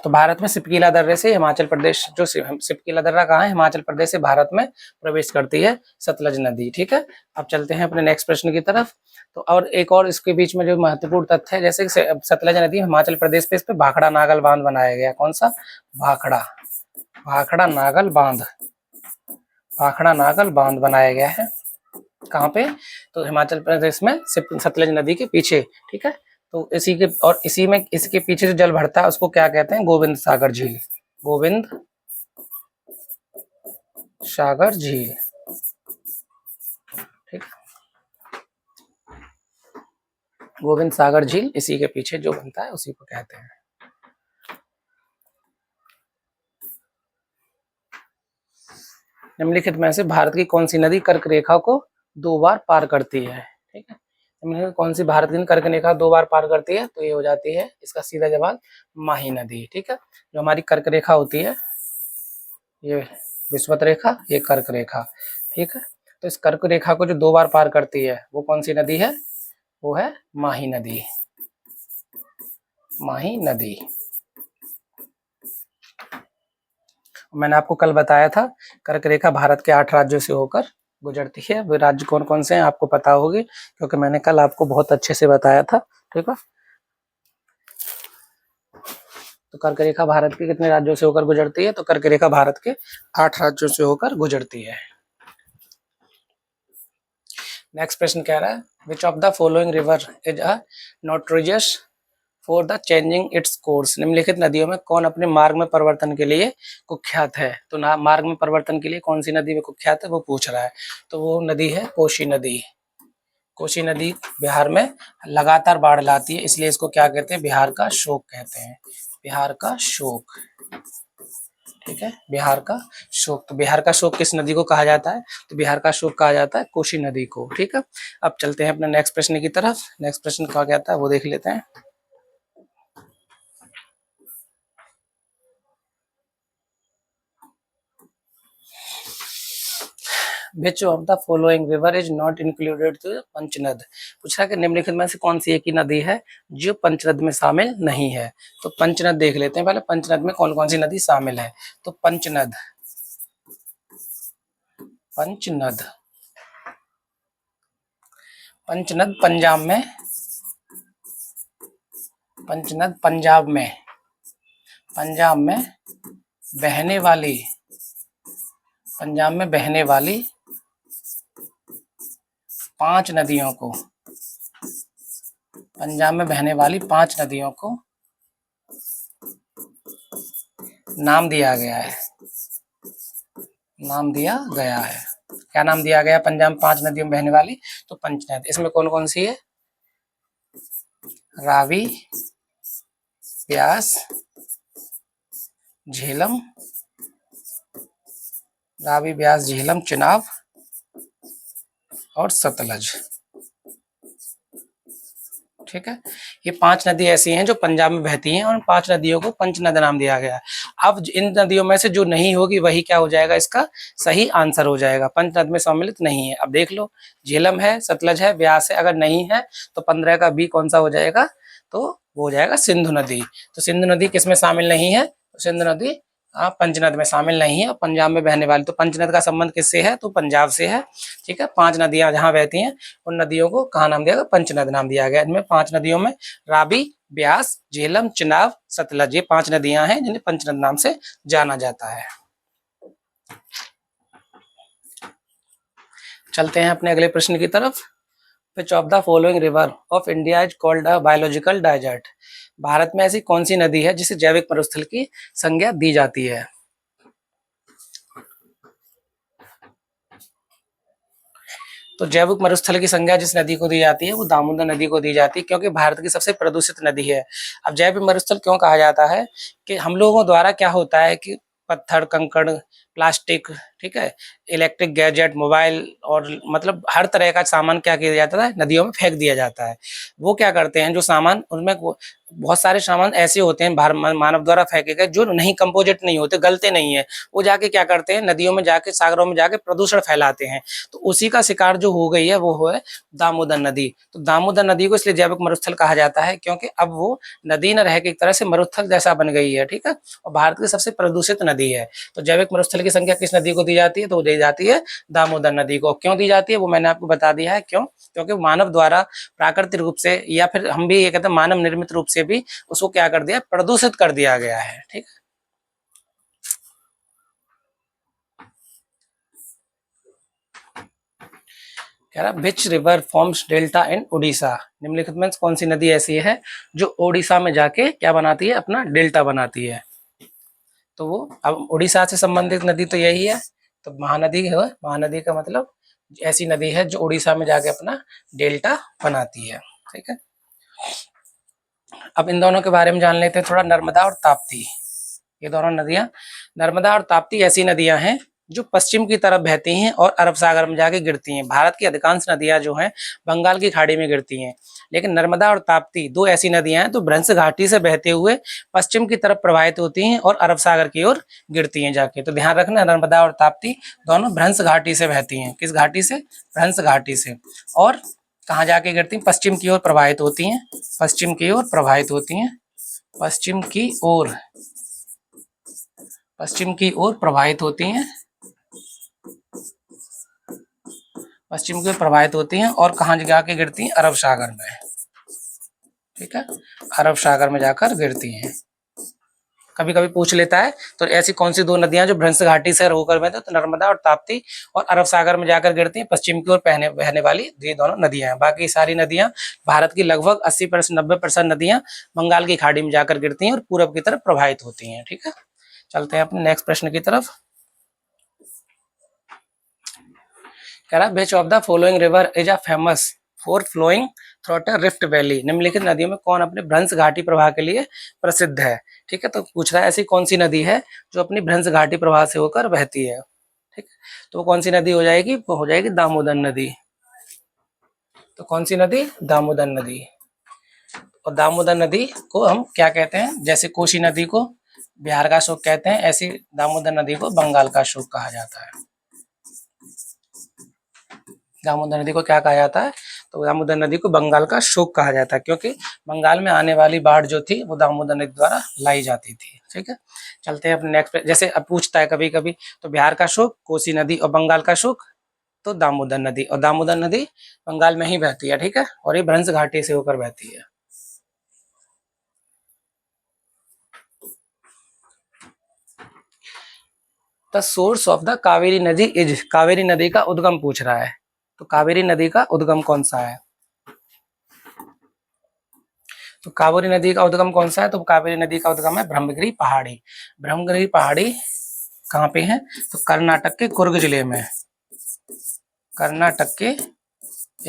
तो भारत में शिपकीला दर्रे से हिमाचल प्रदेश, जो शिपकीला दर्रा कहाँ है, हिमाचल प्रदेश से भारत में प्रवेश करती है सतलज नदी। ठीक है, अब चलते हैं अपने नेक्स्ट प्रश्न की तरफ। तो और एक और इसके बीच में जो महत्वपूर्ण तथ्य है, जैसे सतलज नदी हिमाचल प्रदेश पे, इस पे भाखड़ा नागल बांध बनाया गया। कौन सा, भाखड़ा, भाखड़ा नागल बांध, भाखड़ा नागल बांध बनाया गया है। कहाँ पे, तो हिमाचल प्रदेश में सतलज नदी के पीछे। ठीक है, तो इसी के, और इसी में इसके पीछे जो जल भरता है उसको क्या कहते हैं, गोविंद सागर झील, गोविंद सागर झील। ठीक, गोविंद सागर झील इसी के पीछे जो बनता है उसी को कहते हैं। निम्नलिखित में से भारत की कौन सी नदी कर्क रेखा को 2 बार पार करती है। ठीक है, कौन सी भारत की कर्क रेखा 2 बार पार करती है, तो ये हो जाती है इसका सीधा जवाब माही नदी। ठीक है, जो हमारी कर्क रेखा होती है, ये विषुवत रेखा, ये कर्क रेखा। ठीक है, तो इस कर्क रेखा को जो 2 बार पार करती है वो कौन सी नदी है, वो है माही नदी, माही नदी। मैंने आपको कल बताया था कर्क रेखा भारत के 8 राज्यों से होकर गुजरती है। वो राज्य कौन कौन से हैं आपको पता होगी, क्योंकि मैंने कल आपको बहुत अच्छे से बताया था। ठीक है, तो कर्क रेखा भारत के कितने राज्यों से होकर गुजरती है, तो कर्क रेखा भारत के 8 राज्यों से होकर गुजरती है। नेक्स्ट प्रश्न कह रहा है, which of the following river is a notorious for the changing its course. निम्नलिखित नदियों में कौन अपने मार्ग में परिवर्तन के लिए कुख्यात है, तो ना मार्ग में परिवर्तन के लिए कौन सी नदी में कुख्यात है वो पूछ रहा है। तो वो नदी है कोसी नदी। कोसी नदी बिहार में लगातार बाढ़ लाती है, इसलिए इसको क्या कहते हैं, बिहार का शोक कहते हैं, बिहार का शोक। ठीक है, बिहार का शोक। तो बिहार का शोक किस नदी को कहा जाता है, तो बिहार का शोक कहा जाता है कोसी नदी को। ठीक है, अब चलते हैं अपने नेक्स्ट प्रश्न की तरफ। नेक्स्ट प्रश्न क्या कहता है वो देख लेते हैं। Which of the following river is not included to पंचनद। पूछा कि निम्नलिखित में से कौन सी एक ही नदी है जो पंचनद में शामिल नहीं है। तो पंचनद देख लेते हैं पहले, पंचनद में कौन कौन सी नदी शामिल है। तो पंचनद, पंचनद, पंचनद पंजाब में, पंचनद पंजाब में, पंजाब में बहने वाली, पंजाब में बहने वाली 5 नदियों को, पंजाब में बहने वाली 5 नदियों को नाम दिया गया है, नाम दिया गया है। क्या नाम दिया गया पंजाब में 5 नदियों में बहने वाली, तो पंचनद। इसमें कौन कौन सी है, रावी, ब्यास, झेलम, रावी, ब्यास, झेलम, चिनाब और सतलज। ठीक है, ये 5 नदी ऐसी हैं जो पंजाब में बहती हैं और 5 नदियों को पंचनद नाम दिया गया है। अब इन नदियों में से जो नहीं होगी वही क्या हो जाएगा, इसका सही आंसर हो जाएगा, पंचनद में सम्मिलित नहीं है। अब देख लो, झेलम है, सतलज है, ब्यास है, अगर नहीं है तो 15 का बी कौन सा हो जाएगा, तो वो हो जाएगा सिंधु नदी। तो सिंधु नदी किसमें शामिल नहीं है, तो सिंधु नदी पंचनद में शामिल नहीं है, पंजाब में बहने वाली। तो पंचनद का संबंध किससे है, तो पंजाब से है। ठीक है, 5 नदियां जहां बहती हैं उन नदियों को कहा नाम दिया गया, पंचनद नाम दिया गया। इनमें 5 नदियों में रावी, ब्यास, झेलम, चिनाब, सतलज, ये 5 नदियां हैं जिन्हें पंचनद नाम से जाना जाता है। चलते हैं अपने अगले प्रश्न की तरफ। Which of the following river of India is called a biological desert? Bharat में ऐसी कौन सी नदी है जिसे जैविक मरुस्थल की संज्ञा दी जाती है। तो जैविक मरुस्थल की संज्ञा जिस नदी को दी जाती है वो दामोदर नदी को दी जाती है, क्योंकि भारत की सबसे प्रदूषित नदी है। अब जैविक मरुस्थल क्यों कहा जाता है कि हम लोगों द्वारा क्या होता है कि पत्थर, कंकड़, प्लास्टिक, ठीक है, इलेक्ट्रिक गैजेट, मोबाइल और मतलब हर तरह का सामान क्या किया जाता है, नदियों में फेंक दिया जाता है। वो क्या करते हैं, जो सामान उनमें बहुत सारे सामान ऐसे होते हैं मानव द्वारा फेंके गए जो नहीं कंपोजिट नहीं होते, गलते नहीं है, वो जाके क्या करते हैं, नदियों में जाके, सागरों में जाके प्रदूषण फैलाते हैं। तो उसी का शिकार जो हो गई है वो है दामोदर नदी। तो दामोदर नदी को इसलिए जैविक मरुस्थल कहा जाता है क्योंकि अब वो नदी न रह के एक तरह से मरुस्थल जैसा बन गई है, ठीक है, और भारत की सबसे प्रदूषित नदी है। तो जैविक मरुस्थल की संख्या किस नदी को दी जाती है, तो दी जाती है दामोदर नदी को। क्यों दी जाती है वो मैंने आपको बता दिया है, क्यों, क्योंकि मानव द्वारा प्राकृतिक रूप से या फिर हम भी ये कहते हैं मानव निर्मित रूप से भी उसको क्या कर दिया, प्रदूषित कर दिया गया है, ठीक है। कह रहा विच रिवर फॉर्म्स डेल्टा इन उड़ीसा, निम्नलिखित में कौन सी नदी ऐसी है जो उड़ीसा में जाके क्या बनाती है, अपना डेल्टा बनाती है। तो वो अब उड़ीसा से संबंधित नदी तो यही है, तो महानदी है, महानदी का मतलब ऐसी नदी है जो उड़ीसा में जाके अपना डेल्टा बनाती है, ठीक है। अब इन दोनों के बारे में जान लेते हैं थोड़ा, नर्मदा और ताप्ती। ये दोनों नदियां, नर्मदा और ताप्ती ऐसी नदियां हैं जो पश्चिम की तरफ बहती हैं और अरब सागर में जाके गिरती हैं। भारत की अधिकांश नदियां जो हैं बंगाल की खाड़ी में गिरती हैं, लेकिन नर्मदा और ताप्ती दो ऐसी नदियां हैं जो भ्रंश घाटी से बहते हुए पश्चिम की तरफ प्रवाहित होती हैं और अरब सागर की ओर गिरती हैं जाके। तो ध्यान रखना, नर्मदा और ताप्ती दोनों भ्रंश घाटी से बहती हैं। किस घाटी से, भ्रंश घाटी से। और कहाँ जाके गिरती हैं, पश्चिम की ओर प्रवाहित होती हैं, पश्चिम की ओर प्रवाहित होती हैं, पश्चिम की ओर, पश्चिम की ओर प्रवाहित होती हैं, पश्चिम की ओर प्रवाहित होती हैं और कहाँ जाके गिरती हैं, अरब सागर में, ठीक है, अरब सागर में जाकर गिरती हैं। कभी कभी पूछ लेता है, तो ऐसी कौन सी दो नदियां जो भ्रंश घाटी से होकर बहती, तो नर्मदा और ताप्ती, और अरब सागर में जाकर गिरती हैं, पश्चिम की ओर बहने वाली ये दोनों नदियां हैं। बाकी सारी नदियां, भारत की लगभग 80% 90% नदियां बंगाल की खाड़ी में जाकर गिरती हैं और पूरब की तरफ प्रवाहित होती हैं, ठीक है। चलते हैं अपने नेक्स्ट प्रश्न की तरफ। कह रहा which of the following river is a famous for flowing through a rift valley, निम्नलिखित नदियों में कौन अपने भ्रंश घाटी प्रवाह के लिए प्रसिद्ध है, ठीक है। तो पूछ रहा है ऐसी कौन सी नदी है जो अपनी भ्रंश घाटी प्रवाह से होकर बहती है, ठीक। तो वो कौन सी नदी हो जाएगी, वो हो जाएगी दामोदर नदी। तो कौन सी नदी, दामोदर नदी। और दामोदर नदी को हम क्या कहते हैं, जैसे कोसी नदी को बिहार का शोक कहते हैं, ऐसी दामोदर नदी को बंगाल का शोक कहा जाता है। दामोदर नदी को क्या कहा जाता है, तो दामोदर नदी को बंगाल का शोक कहा जाता है, क्योंकि बंगाल में आने वाली बाढ़ जो थी वो दामोदर नदी द्वारा लाई जाती थी, ठीक है। चलते हैं अपने नेक्स्ट, जैसे अब पूछता है कभी कभी, तो बिहार का शोक कोसी नदी और बंगाल का शोक तो दामोदर नदी, और दामोदर नदी बंगाल में ही बहती है, ठीक है, और ये भ्रंश घाटी से होकर बहती है। The source of the Kaveri नदी इज, कावेरी नदी का उद्गम पूछ रहा है, तो कावेरी नदी का उद्गम कौन सा है, तो कावेरी नदी का उद्गम कौन सा है, तो कावेरी नदी का उद्गम है ब्रह्मगिरी पहाड़ी। ब्रह्मगिरी पहाड़ी कहाँ पे है, तो कर्नाटक के कुर्ग जिले में, कर्नाटक के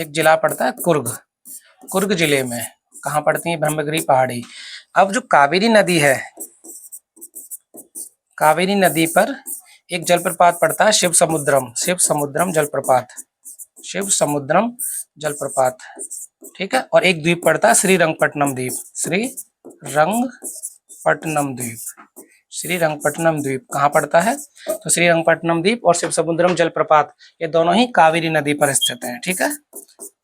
एक जिला पड़ता है कुर्ग, कुर्ग जिले में कहाँ पड़ती है ब्रह्मगिरी पहाड़ी। अब जो कावेरी नदी है, कावेरी नदी पर एक जलप्रपात पड़ता है शिव समुद्रम, शिव समुद्रम जलप्रपात, शिव समुद्रम जलप्रपात, ठीक है। और एक द्वीप पड़ता है श्रीरंगपट्टनम द्वीप, श्रीरंगपट्टनम द्वीप, श्रीरंगपट्टनम द्वीप कहाँ पड़ता है, तो श्रीरंगपट्टनम द्वीप और शिव समुद्रम जलप्रपात ये दोनों ही कावेरी नदी पर स्थित हैं, ठीक है।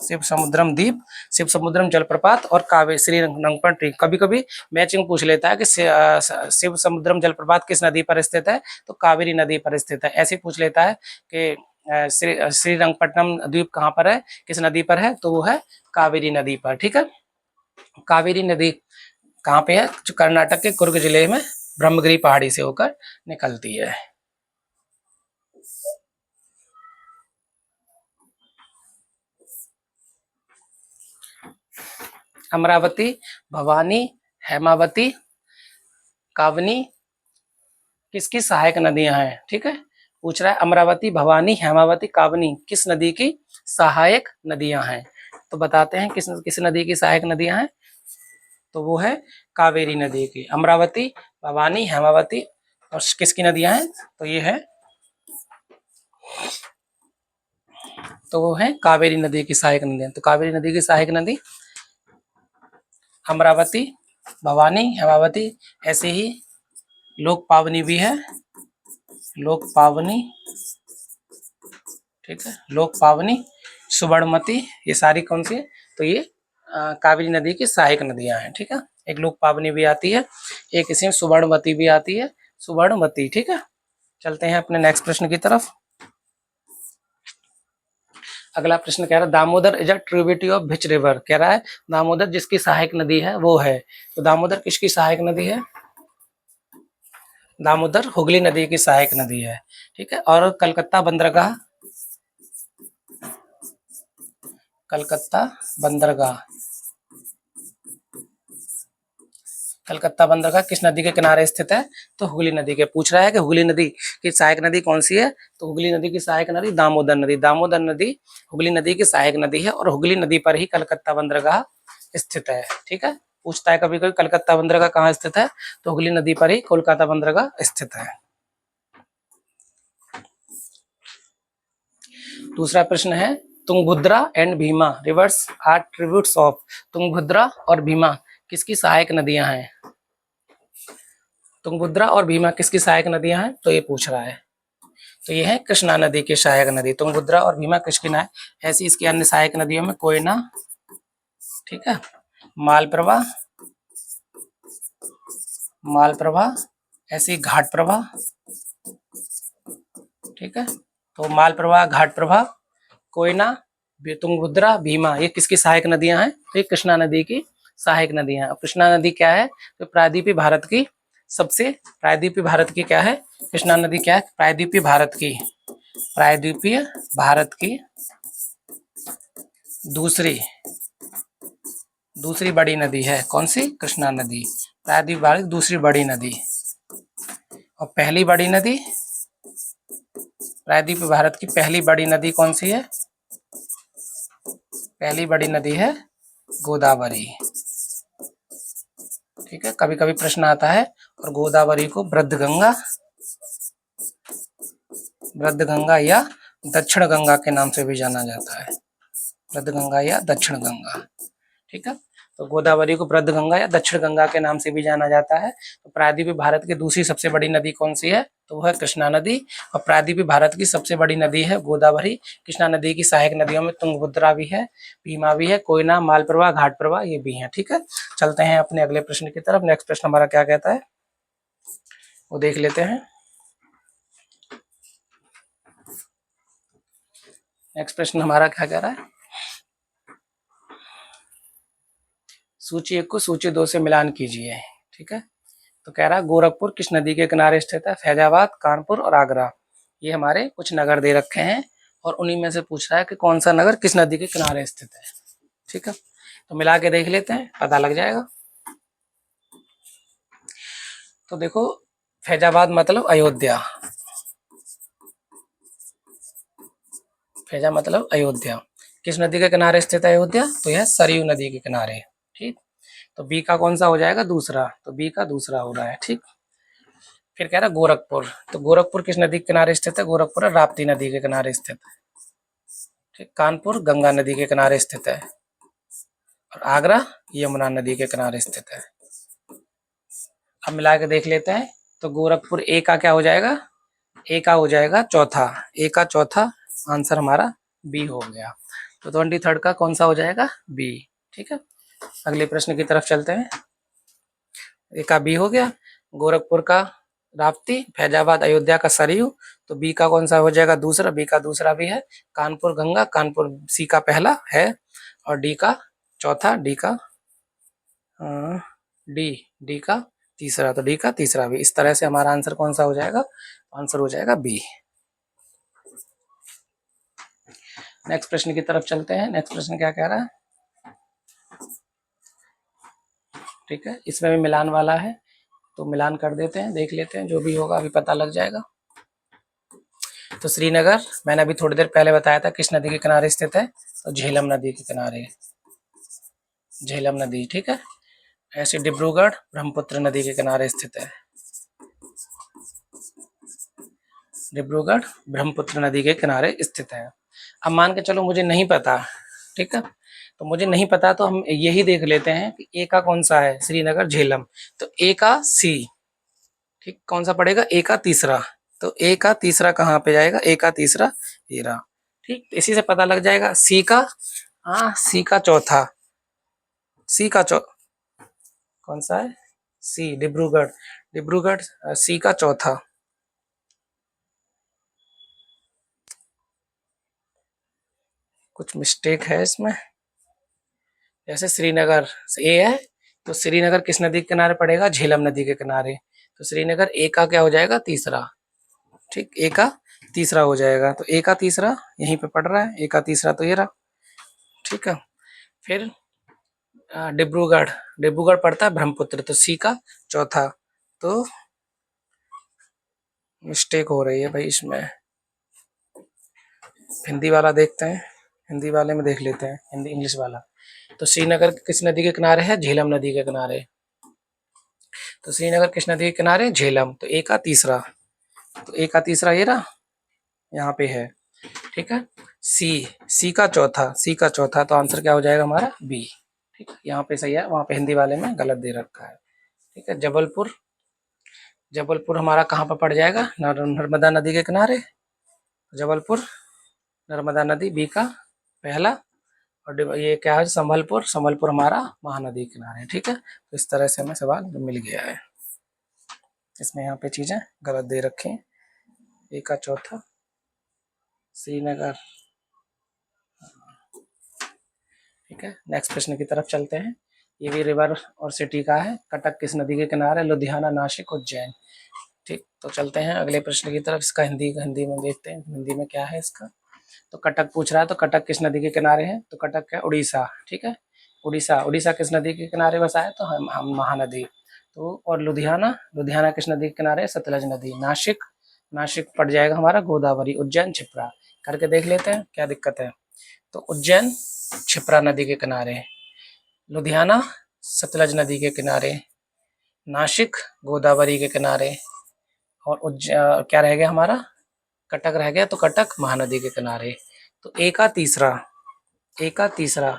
शिव समुद्रम द्वीप, शिव समुद्रम जलप्रपात और कावेरी श्रीरंगपट्टनम। कभी कभी मैचिंग पूछ लेता है कि शिव समुद्रम जलप्रपात किस नदी पर स्थित है, तो कावेरी नदी पर स्थित है। ऐसे पूछ लेता है कि श्रीरंगपट्टनम द्वीप कहाँ पर है, किस नदी पर है, तो वो है कावेरी नदी पर, ठीक है। कावेरी नदी कहाँ पे है, जो कर्नाटक के कुर्ग जिले में ब्रह्मगिरी पहाड़ी से होकर निकलती है। अमरावती, भवानी, हेमावती, कावनी किसकी सहायक नदियां हैं, ठीक है। पूछ रहा है अमरावती, भवानी, हेमावती, कावनी किस नदी की सहायक नदियां हैं, तो बताते हैं किस किस नदी की सहायक नदियां हैं, तो वो है कावेरी नदी की। अमरावती, भवानी, हेमावती और किसकी नदियां हैं? तो ये है, तो वो है कावेरी नदी की सहायक नदियां। तो कावेरी नदी की सहायक नदी अमरावती, भवानी, हेमावती। ऐसे ही लोक पावनी भी है, लोक पावनी, ठीक है, लोक पावनी, सुवर्णमती। ये सारी कौन सी है? तो ये कावेरी नदी की सहायक नदियां हैं, ठीक है। एक लोक पावनी भी आती है, एक इसमें सुवर्णमती भी आती है, सुवर्णमती, ठीक है। चलते हैं अपने नेक्स्ट प्रश्न की तरफ। अगला प्रश्न कह रहा है Damodar is a tributary of which river. कह रहा है दामोदर जिसकी सहायक नदी है वो है। तो दामोदर किसकी सहायक नदी है? दामोदर हुगली नदी की सहायक नदी है, ठीक है। और कलकत्ता बंदरगाह, कलकत्ता बंदरगाह, कलकत्ता बंदरगाह किस नदी के किनारे स्थित है? तो हुगली नदी के। पूछ रहा है कि हुगली नदी की सहायक नदी कौन सी है? तो हुगली नदी की सहायक नदी दामोदर नदी। दामोदर नदी हुगली नदी की सहायक नदी है और हुगली नदी पर ही कलकत्ता बंदरगाह स्थित है, ठीक है। पूछता है कभी कभी कलकत्ता बंदरगाह कहाँ स्थित है? तो हुगली नदी पर ही कोलकाता बंदरगाह स्थित है। दूसरा प्रश्न है Tungabhadra and Bhima rivers are tributes of. Tungabhadra और भीमा किसकी सहायक नदियां हैं? तुंगभद्रा और भीमा किसकी सहायक नदियां हैं? तो ये पूछ रहा है। तो ये है कृष्णा नदी की सहायक नदी। तुंगभद्रा और भीमा कृष्ण की। ऐसी इसकी अन्य सहायक नदियों में कोयना, ठीक है, मालप्रभा, मालप्रभा, ऐसी घाट प्रभा, ठीक है। तो मालप्रभा, घाट प्रभा, कोयना, तुंगभद्रा, भीमा ये किसकी सहायक नदियां हैं? तो ये कृष्णा नदी की सहायक नदियां हैं। कृष्णा नदी क्या है? तो प्रायद्वीपीय भारत की सबसे, प्रायद्वीपीय भारत की क्या है? कृष्णा नदी क्या है? प्रायद्वीपीय भारत की, प्रायद्वीपीय भारत की दूसरी, दूसरी बड़ी नदी है। कौन सी? कृष्णा नदी। प्रायद्वीपीय भारत की दूसरी बड़ी नदी। और पहली बड़ी नदी, प्रायद्वीपीय भारत की पहली बड़ी नदी कौन सी है? पहली बड़ी नदी है गोदावरी, ठीक है। कभी कभी प्रश्न आता है। और गोदावरी को वृद्धगंगा, वृद्धगंगा या दक्षिण गंगा के नाम से भी जाना जाता है। वृद्धगंगा या दक्षिण गंगा, ठीक है। तो गोदावरी को वृद्धगंगा या दक्षिण गंगा के नाम से भी जाना जाता है। तो प्रायद्वीपीय भारत की दूसरी सबसे बड़ी नदी कौन सी है? तो वह है कृष्णा नदी। और प्रायद्वीपीय भारत की सबसे बड़ी नदी है गोदावरी। कृष्णा नदी की सहायक नदियों में तुंगभद्रा भी है, भीमा भी है, कोयना, मालप्रभा, घाटप्रभा ये भी है, ठीक है। चलते हैं अपने अगले प्रश्न की तरफ। नेक्स्ट प्रश्न हमारा क्या कहता है वो देख लेते हैं। नेक्स्ट प्रश्न हमारा क्या कह रहा है? सूची 1 को सूची 2 से मिलान कीजिए, ठीक है। तो कह रहा है गोरखपुर किस नदी के किनारे स्थित है? फैजाबाद, कानपुर और आगरा ये हमारे कुछ नगर दे रखे हैं और उन्हीं में से पूछ रहा है कि कौन सा नगर किस नदी के किनारे स्थित है, ठीक है। तो मिला के देख लेते हैं, पता लग जाएगा। तो देखो फैजाबाद मतलब अयोध्या, फैजा मतलब अयोध्या। किस नदी के किनारे स्थित है अयोध्या? तो यह सरयू नदी के किनारे, ठीक। तो बी का कौन सा हो जाएगा? दूसरा। तो बी का दूसरा हो रहा है, ठीक। फिर कह रहा है गोरखपुर। तो गोरखपुर किस नदी के किनारे स्थित है? गोरखपुर राप्ती नदी के किनारे स्थित है, ठीक। कानपुर गंगा नदी के किनारे स्थित है और आगरा यमुना नदी के किनारे स्थित है। अब मिला के देख लेते हैं। तो गोरखपुर ए का क्या हो जाएगा? ए का हो जाएगा चौथा, ए का चौथा आंसर हमारा बी हो गया। तो 23 का कौन सा हो जाएगा? बी, ठीक है। अगले प्रश्न की तरफ चलते हैं। ए का बी हो गया, गोरखपुर का राप्ती, फैजाबाद अयोध्या का सरयू। तो बी का कौन सा हो जाएगा? दूसरा। बी का दूसरा भी है कानपुर गंगा, कानपुर सी का पहला है और डी का चौथा, डी का डी, डी का तीसरा। तो डी का तीसरा भी। इस तरह से हमारा आंसर कौन सा हो जाएगा? आंसर हो जाएगा बी। नेक्स्ट प्रश्न की तरफ चलते हैं। नेक्स्ट प्रश्न क्या कह रहा है? ठीक है, इसमें भी मिलान वाला है तो मिलान कर देते हैं, देख लेते हैं, जो भी होगा अभी पता लग जाएगा। तो श्रीनगर मैंने अभी थोड़ी देर पहले बताया था किस नदी के किनारे स्थित है? तो झेलम नदी के किनारे, झेलम नदी, ठीक है। ऐसे डिब्रूगढ़ ब्रह्मपुत्र नदी के किनारे स्थित है। डिब्रूगढ़ ब्रह्मपुत्र नदी के किनारे स्थित है। अब मान के चलो मुझे नहीं पता, ठीक है, तो मुझे नहीं पता तो हम यही देख लेते हैं कि ए का कौन सा है, श्रीनगर झेलम, तो ए का सी, ठीक, कौन सा पड़ेगा, ए का तीसरा, तो ए का तीसरा कहाँ पे जाएगा, ए का तीसरा ये रहा, ठीक, इसी से पता लग जाएगा। सी का, हाँ सी का चौथा, सी का कौन सा है, सी डिब्रूगढ़, डिब्रूगढ़ सी का चौथा, कुछ मिस्टेक है इसमें, जैसे श्रीनगर ए है तो श्रीनगर किस नदी के किनारे पड़ेगा, झेलम नदी के किनारे, तो श्रीनगर ए का क्या हो जाएगा, तीसरा, ठीक, ए का तीसरा हो जाएगा, तो ए का तीसरा यहीं पे पड़ रहा है, ए का तीसरा तो ये रहा, ठीक है। फिर डिब्रूगढ़, डिब्रूगढ़ पड़ता है ब्रह्मपुत्र, तो सी का चौथा, तो मिस्टेक हो रही है भाई इसमें, हिंदी वाला देखते हैं, हिंदी वाले में देख लेते हैं, हिंदी इंग्लिश वाला। तो श्रीनगर किस नदी के किनारे है, झेलम नदी के किनारे, तो श्रीनगर किस नदी के किनारे, झेलम, तो ए का तीसरा, तो ए का तीसरा ये रहा, यहाँ पे है, ठीक है। सी का चौथा, सी का चौथा, तो आंसर क्या हो जाएगा हमारा, बी, ठीक है, यहाँ पे सही है, वहाँ पे हिंदी वाले में गलत दे रखा है, ठीक है। जबलपुर, जबलपुर हमारा कहाँ पर पड़ जाएगा, नर्मदा नदी के किनारे, जबलपुर नर्मदा नदी बी का पहला, और ये क्या है, संबलपुर, संबलपुर हमारा महानदी के किनारे, ठीक है। तो इस तरह से हमें सवाल मिल गया है, इसमें यहाँ पे चीजें गलत दे रखी हैं, ए का चौथा श्रीनगर, ठीक है। नेक्स्ट प्रश्न की तरफ चलते हैं, ये भी रिवर और सिटी का है, कटक किस नदी के किनारे, लुधियाना, नासिक, उज्जैन, ठीक। तो चलते हैं अगले प्रश्न की तरफ, इसका हिंदी में देखते हैं, हिंदी में क्या है इसका। तो कटक पूछ रहा है, तो कटक किस नदी के किनारे है, तो कटक है उड़ीसा, ठीक है, उड़ीसा, उड़ीसा किस नदी के किनारे बसा है, तो हम महानदी, तो और लुधियाना, लुधियाना किस नदी के किनारे, सतलज नदी, नासिक, नासिक पड़ जाएगा हमारा गोदावरी, उज्जैन छिप्रा, करके देख लेते हैं क्या दिक्कत है। तो उज्जैन छिप्रा नदी के किनारे, लुधियाना सतलज नदी के किनारे, नासिक गोदावरी के किनारे, और क्या रह गया हमारा, कटक रह गया, तो कटक महानदी के किनारे। तो ए का तीसरा, ए का तीसरा,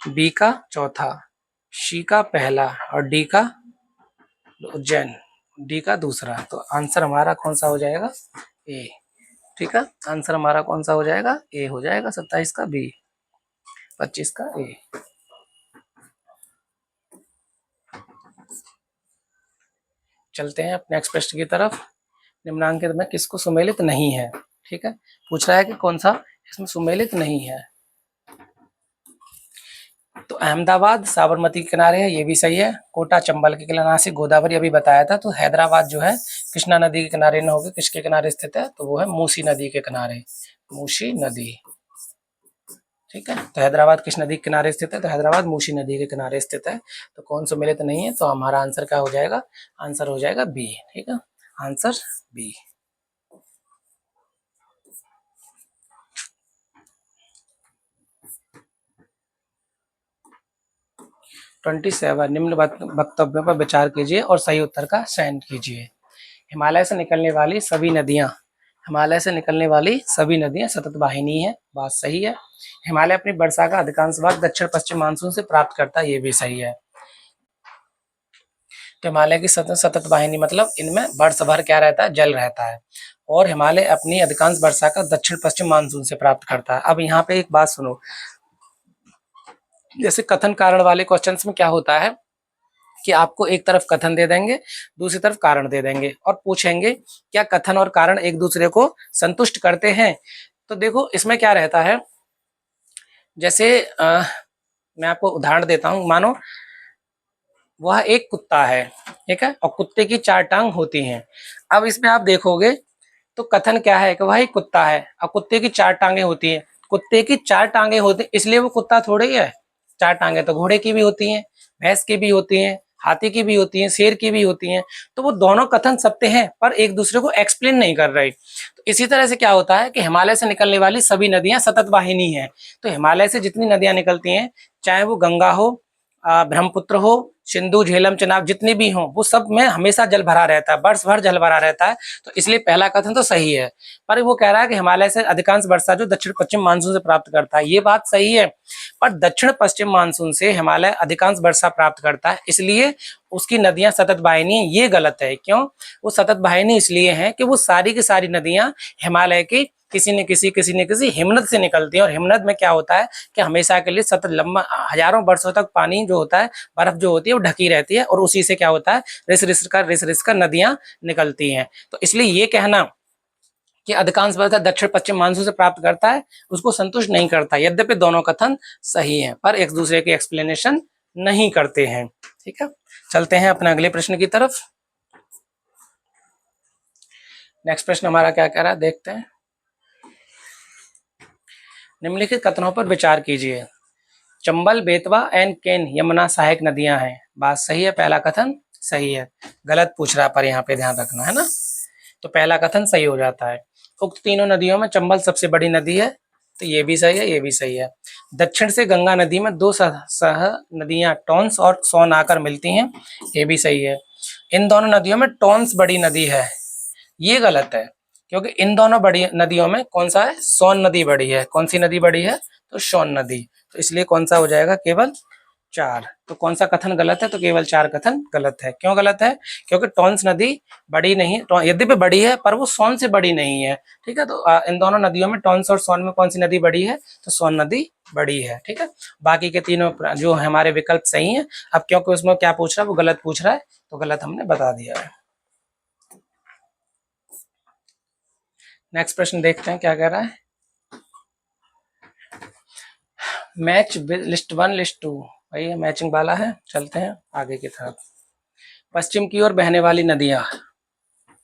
बी का चौथा, सी का पहला, और डी का उज्जैन, डी का दूसरा, तो आंसर हमारा कौन सा हो जाएगा, ए, ठीक है, आंसर हमारा कौन सा हो जाएगा, ए हो जाएगा, 27 का बी, 25 का ए। चलते हैं नेक्स्ट प्रश्न की तरफ, निम्नांकित में किसको सुमेलित नहीं है, ठीक है, पूछ रहा है कि कौन सा इसमें सुमेलित नहीं है। तो अहमदाबाद साबरमती के किनारे है, ये भी सही है, कोटा चंबल के किनारे, नासिक गोदावरी अभी बताया था, तो हैदराबाद जो है कृष्णा नदी के किनारे न होकर किसके किनारे स्थित है, तो वो है मूसी नदी के किनारे, मूसी नदी, ठीक है। तो हैदराबाद किस नदी के किनारे स्थित है, तो हैदराबाद मूसी नदी के किनारे स्थित है, तो कौन सुमेलित नहीं है, तो हमारा आंसर क्या हो जाएगा, आंसर हो जाएगा बी, ठीक है, आंसर बी। ट्वेंटी 27 निम्न वक्तव्यों पर विचार कीजिए और सही उत्तर का चयन कीजिए। हिमालय से निकलने वाली सभी नदियां, हिमालय से निकलने वाली सभी नदियां सतत वाहिनी है, बात सही है। हिमालय अपनी वर्षा का अधिकांश भाग दक्षिण पश्चिम मानसून से प्राप्त करता है, ये भी सही है। तो हिमालय की सतत वाहिनी मतलब इनमें वर्ष भर क्या रहता है, जल रहता है, और हिमालय अपनी अधिकांश वर्षा का दक्षिण पश्चिम मानसून से प्राप्त करता है। अब यहाँ पे एक बात सुनो, जैसे कथन कारण वाले क्वेश्चंस में क्या होता है कि आपको एक तरफ कथन दे देंगे, दूसरी तरफ कारण दे देंगे, और पूछेंगे क्या कथन और कारण एक दूसरे को संतुष्ट करते हैं। तो देखो इसमें क्या रहता है, जैसे मैं आपको उदाहरण देता हूं, मानो वह एक कुत्ता है, ठीक है, और कुत्ते की 4 टांग होती हैं। अब इसमें आप देखोगे तो कथन क्या है कि वह एक कुत्ता है और कुत्ते की 4 टांगे होती हैं। कुत्ते की 4 टांगे होती, इसलिए वो कुत्ता थोड़े ही है, 4 टांगे तो घोड़े की भी होती हैं, भैंस की भी होती हैं, हाथी की भी होती हैं, शेर की भी होती हैं। तो वो दोनों कथन सत्य हैं पर एक दूसरे को एक्सप्लेन नहीं कर रहे। तो इसी तरह से क्या होता है कि हिमालय से निकलने वाली सभी नदियां सतत वाहिनी है। तो हिमालय से जितनी नदियां निकलती हैं, चाहे वो गंगा हो, ब्रह्मपुत्र हो, सिंधु, झेलम, चेनाब जितनी भी हों वो सब में हमेशा जल भरा रहता है, वर्ष भर जल भरा रहता है। तो इसलिए पहला कथन तो सही है। पर वो कह रहा है कि हिमालय से अधिकांश वर्षा जो दक्षिण पश्चिम मानसून से प्राप्त करता है, ये बात सही है। पर दक्षिण पश्चिम मानसून से हिमालय अधिकांश वर्षा प्राप्त करता है, इसलिए उसकी नदियां सतत वाहिनी है, ये गलत है। क्यों? वो सतत वाहिनी इसलिए है कि वो सारी की सारी नदियां हिमालय की किसी न किसी हिमनद से निकलती है। और हिमनद में क्या होता है कि हमेशा के लिए सतत लंबा हजारों वर्षों तक पानी जो होता है, बर्फ जो होती है वो ढकी रहती है, और उसी से क्या होता है, रिस रिस कर नदियां निकलती हैं। तो इसलिए ये कहना कि अधिकांश वर्षा दक्षिण पश्चिम मानसून से प्राप्त करता है, उसको संतुष्ट नहीं करता। यद्यपि दोनों कथन सही हैं, पर एक दूसरे की एक्सप्लेनेशन नहीं करते हैं। ठीक है, चलते हैं अपने अगले प्रश्न की तरफ। नेक्स्ट प्रश्न हमारा क्या कह रहा है, देखते हैं। निम्नलिखित कथनों पर विचार कीजिए। चंबल, बेतवा एंड केन यमुना सहायक नदियां हैं। बात सही है, पहला कथन सही है। गलत पूछ रहा पर यहाँ पे ध्यान रखना है ना, तो पहला कथन सही हो जाता है। उक्त तीनों नदियों में चंबल सबसे बड़ी नदी है, तो ये भी सही है, ये भी सही है। दक्षिण से गंगा नदी में दो सह नदियां टॉन्स और सोन आकर मिलती हैं, ये भी सही है। इन दोनों नदियों में टॉन्स बड़ी नदी है, ये गलत है, क्योंकि इन दोनों बड़ी नदियों में कौन सा है, सोन नदी बड़ी है। कौन सी नदी बड़ी है, तो सोन नदी। तो इसलिए कौन सा हो जाएगा, केवल 4। तो कौन सा कथन गलत है, तो केवल 4 कथन गलत है। क्यों गलत है, क्योंकि टॉन्स नदी बड़ी नहीं, यद्यपि बड़ी है पर वो सोन से बड़ी नहीं है। ठीक है, तो इन दोनों नदियों में टॉन्स और सोन में कौन सी नदी बड़ी है, तो सोन नदी बड़ी है। ठीक है, बाकी के तीनों जो हमारे विकल्प सही है। अब क्योंकि उसमें क्या पूछ रहा है, वो गलत पूछ रहा है, तो गलत हमने बता दिया है। नेक्स्ट प्रश्न देखते हैं क्या कह रहा है। मैच लिस्ट 1 लिस्ट 2, भाई मैचिंग वाला है। चलते हैं आगे की तरफ। पश्चिम की ओर बहने वाली नदियां,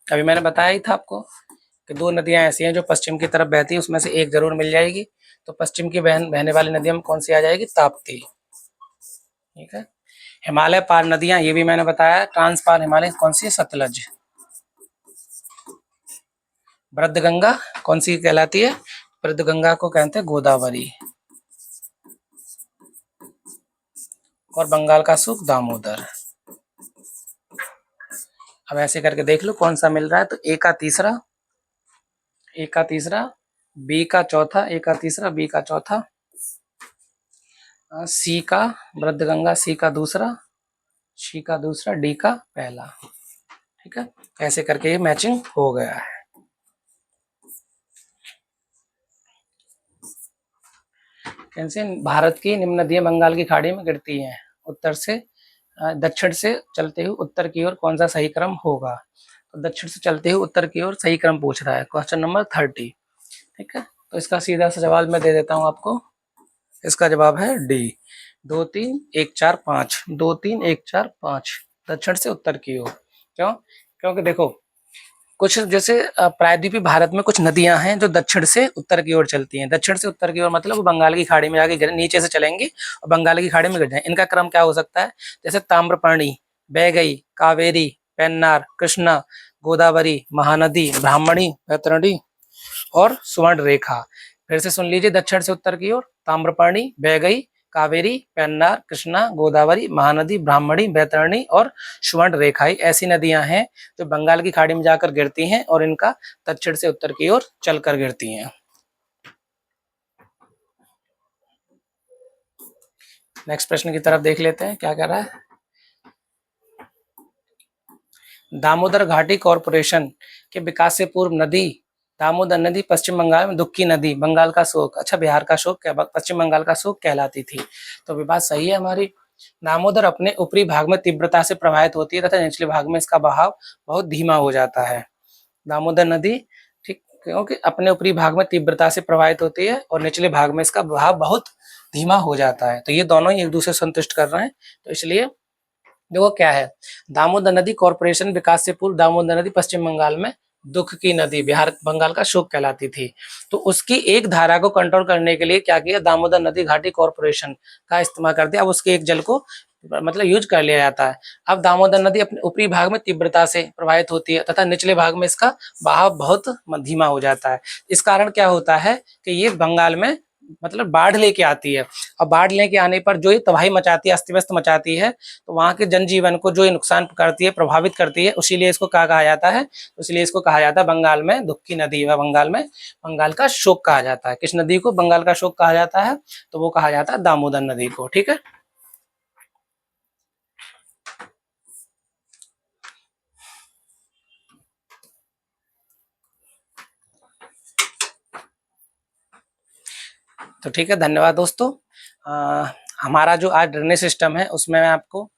अभी मैंने बताया ही था आपको कि 2 नदियां ऐसी हैं जो पश्चिम की तरफ बहती है, उसमें से एक जरूर मिल जाएगी। तो पश्चिम की बहने वाली नदियों में कौन सी आ जाएगी, ताप्ती। ठीक है, हिमालय पार नदियां, ये भी मैंने बताया। ट्रांस पार हिमालय कौन सी है, सतलज। वृद्ध गंगा कौन सी कहलाती है, वृद्ध गंगा को कहते हैं गोदावरी। और बंगाल का सुख दामोदर। अब ऐसे करके देख लो कौन सा मिल रहा है, तो ए का तीसरा, ए का तीसरा, बी का चौथा, ए का तीसरा, बी का चौथा, सी का वृद्ध गंगा, सी का दूसरा, सी का दूसरा, डी का पहला। ठीक है, ऐसे करके ये मैचिंग हो गया है। कैसे भारत की निम्न नदियां बंगाल की खाड़ी में गिरती हैं, उत्तर से दक्षिण से चलते हुए उत्तर की ओर कौन सा सही क्रम होगा। तो दक्षिण से चलते हुए उत्तर की ओर सही क्रम पूछ रहा है, क्वेश्चन नंबर 30। ठीक है, तो इसका सीधा सा जवाब मैं दे देता हूं आपको। इसका जवाब है डी, 2 3 1 4 5, 2 3 1 4 5, दक्षिण से उत्तर की ओर। क्यों? क्योंकि देखो कुछ जैसे प्रायद्वीपीय भारत में कुछ नदियां हैं जो दक्षिण से उत्तर की ओर चलती हैं। दक्षिण से उत्तर की ओर मतलब वो बंगाल की खाड़ी में जाके नीचे से चलेंगी और बंगाल की खाड़ी में गिर जाए। इनका क्रम क्या हो सकता है, जैसे ताम्रपर्णी, बैगई, कावेरी, पेन्नार, कृष्णा, गोदावरी, महानदी, ब्राह्मणी, बैतरणी और सुवर्ण रेखा। फिर से सुन लीजिए, दक्षिण से उत्तर की ओर ताम्रपर्णी, बैगई, कावेरी, पेन्नार, कृष्णा, गोदावरी, महानदी, ब्राह्मणी, बैतरणी और सुवर्ण रेखा ऐसी नदियां हैं जो बंगाल की खाड़ी में जाकर गिरती हैं और इनका दक्षिण से उत्तर की ओर चलकर गिरती हैं। नेक्स्ट प्रश्न की तरफ देख लेते हैं क्या कह रहा है। दामोदर घाटी कॉरपोरेशन के विकास से पूर्व नदी दामोदर नदी पश्चिम बंगाल में दुख की नदी, बंगाल का शोक, अच्छा बिहार का शोक, पश्चिम बंगाल का शोक कहलाती थी। तो भी बात सही है हमारी। दामोदर अपने ऊपरी भाग में तीव्रता से प्रवाहित होती है तथा निचले भाग में इसका बहाव बहुत धीमा हो जाता है। दामोदर नदी ठीक क्योंकि अपने ऊपरी भाग में तीव्रता से प्रवाहित होती है और निचले भाग में इसका बहाव बहुत धीमा हो जाता है। तो ये दोनों ही एक दूसरे संतुष्ट कर रहे हैं। तो इसलिए देखो क्या है, दामोदर नदी कॉरपोरेशन विकास से पूर्व दामोदर नदी पश्चिम बंगाल में दुख की नदी, बिहार बंगाल का शोक कहलाती थी। तो उसकी एक धारा को कंट्रोल करने के लिए क्या किया, दामोदर नदी घाटी कॉरपोरेशन का इस्तेमाल कर दिया। अब उसके एक जल को मतलब यूज कर लिया जाता है। अब दामोदर नदी अपने ऊपरी भाग में तीव्रता से प्रवाहित होती है तथा निचले भाग में इसका बहाव बहुत धीमा हो जाता है। इस कारण क्या होता है कि ये बंगाल में मतलब बाढ़ लेके आती है, और बाढ़ लेके आने पर जो ये तबाही मचाती है, अस्त-व्यस्त मचाती है, तो वहाँ के जनजीवन को जो ये नुकसान करती है, प्रभावित करती है, इसीलिए इसको क्या कहा जाता है? इसलिए इसको कहा जाता है बंगाल में दुःख की नदी व बंगाल में बंगाल का शोक कहा जाता है। किस नदी को बंगाल का शोक कहा जाता है? तो वो कहा जाता है दामोदर नदी को, ठीक है? तो ठीक है, धन्यवाद दोस्तों। हमारा जो आज ड्रेनेज सिस्टम है उसमें मैं आपको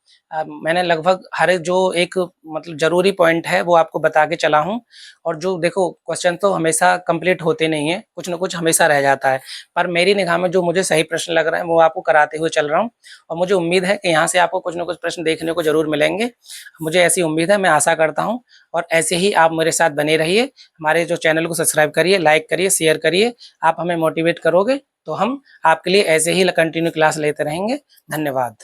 मैंने लगभग हर एक जो एक मतलब ज़रूरी पॉइंट है वो आपको बता के चला हूँ, और जो देखो क्वेश्चन तो हमेशा कंप्लीट होते नहीं हैं, कुछ न कुछ हमेशा रह जाता है। पर मेरी निगाह में जो मुझे सही प्रश्न लग रहा है वो आपको कराते हुए चल रहा हूँ, और मुझे उम्मीद है कि यहाँ से आपको कुछ न कुछ प्रश्न देखने को ज़रूर मिलेंगे। मुझे ऐसी उम्मीद है, मैं आशा करता हूँ, और ऐसे ही आप मेरे साथ बने रहिए। हमारे जो चैनल को सब्सक्राइब करिए, लाइक करिए, शेयर करिए। आप हमें मोटिवेट करोगे तो हम आपके लिए ऐसे ही कंटिन्यू क्लास लेते रहेंगे। धन्यवाद।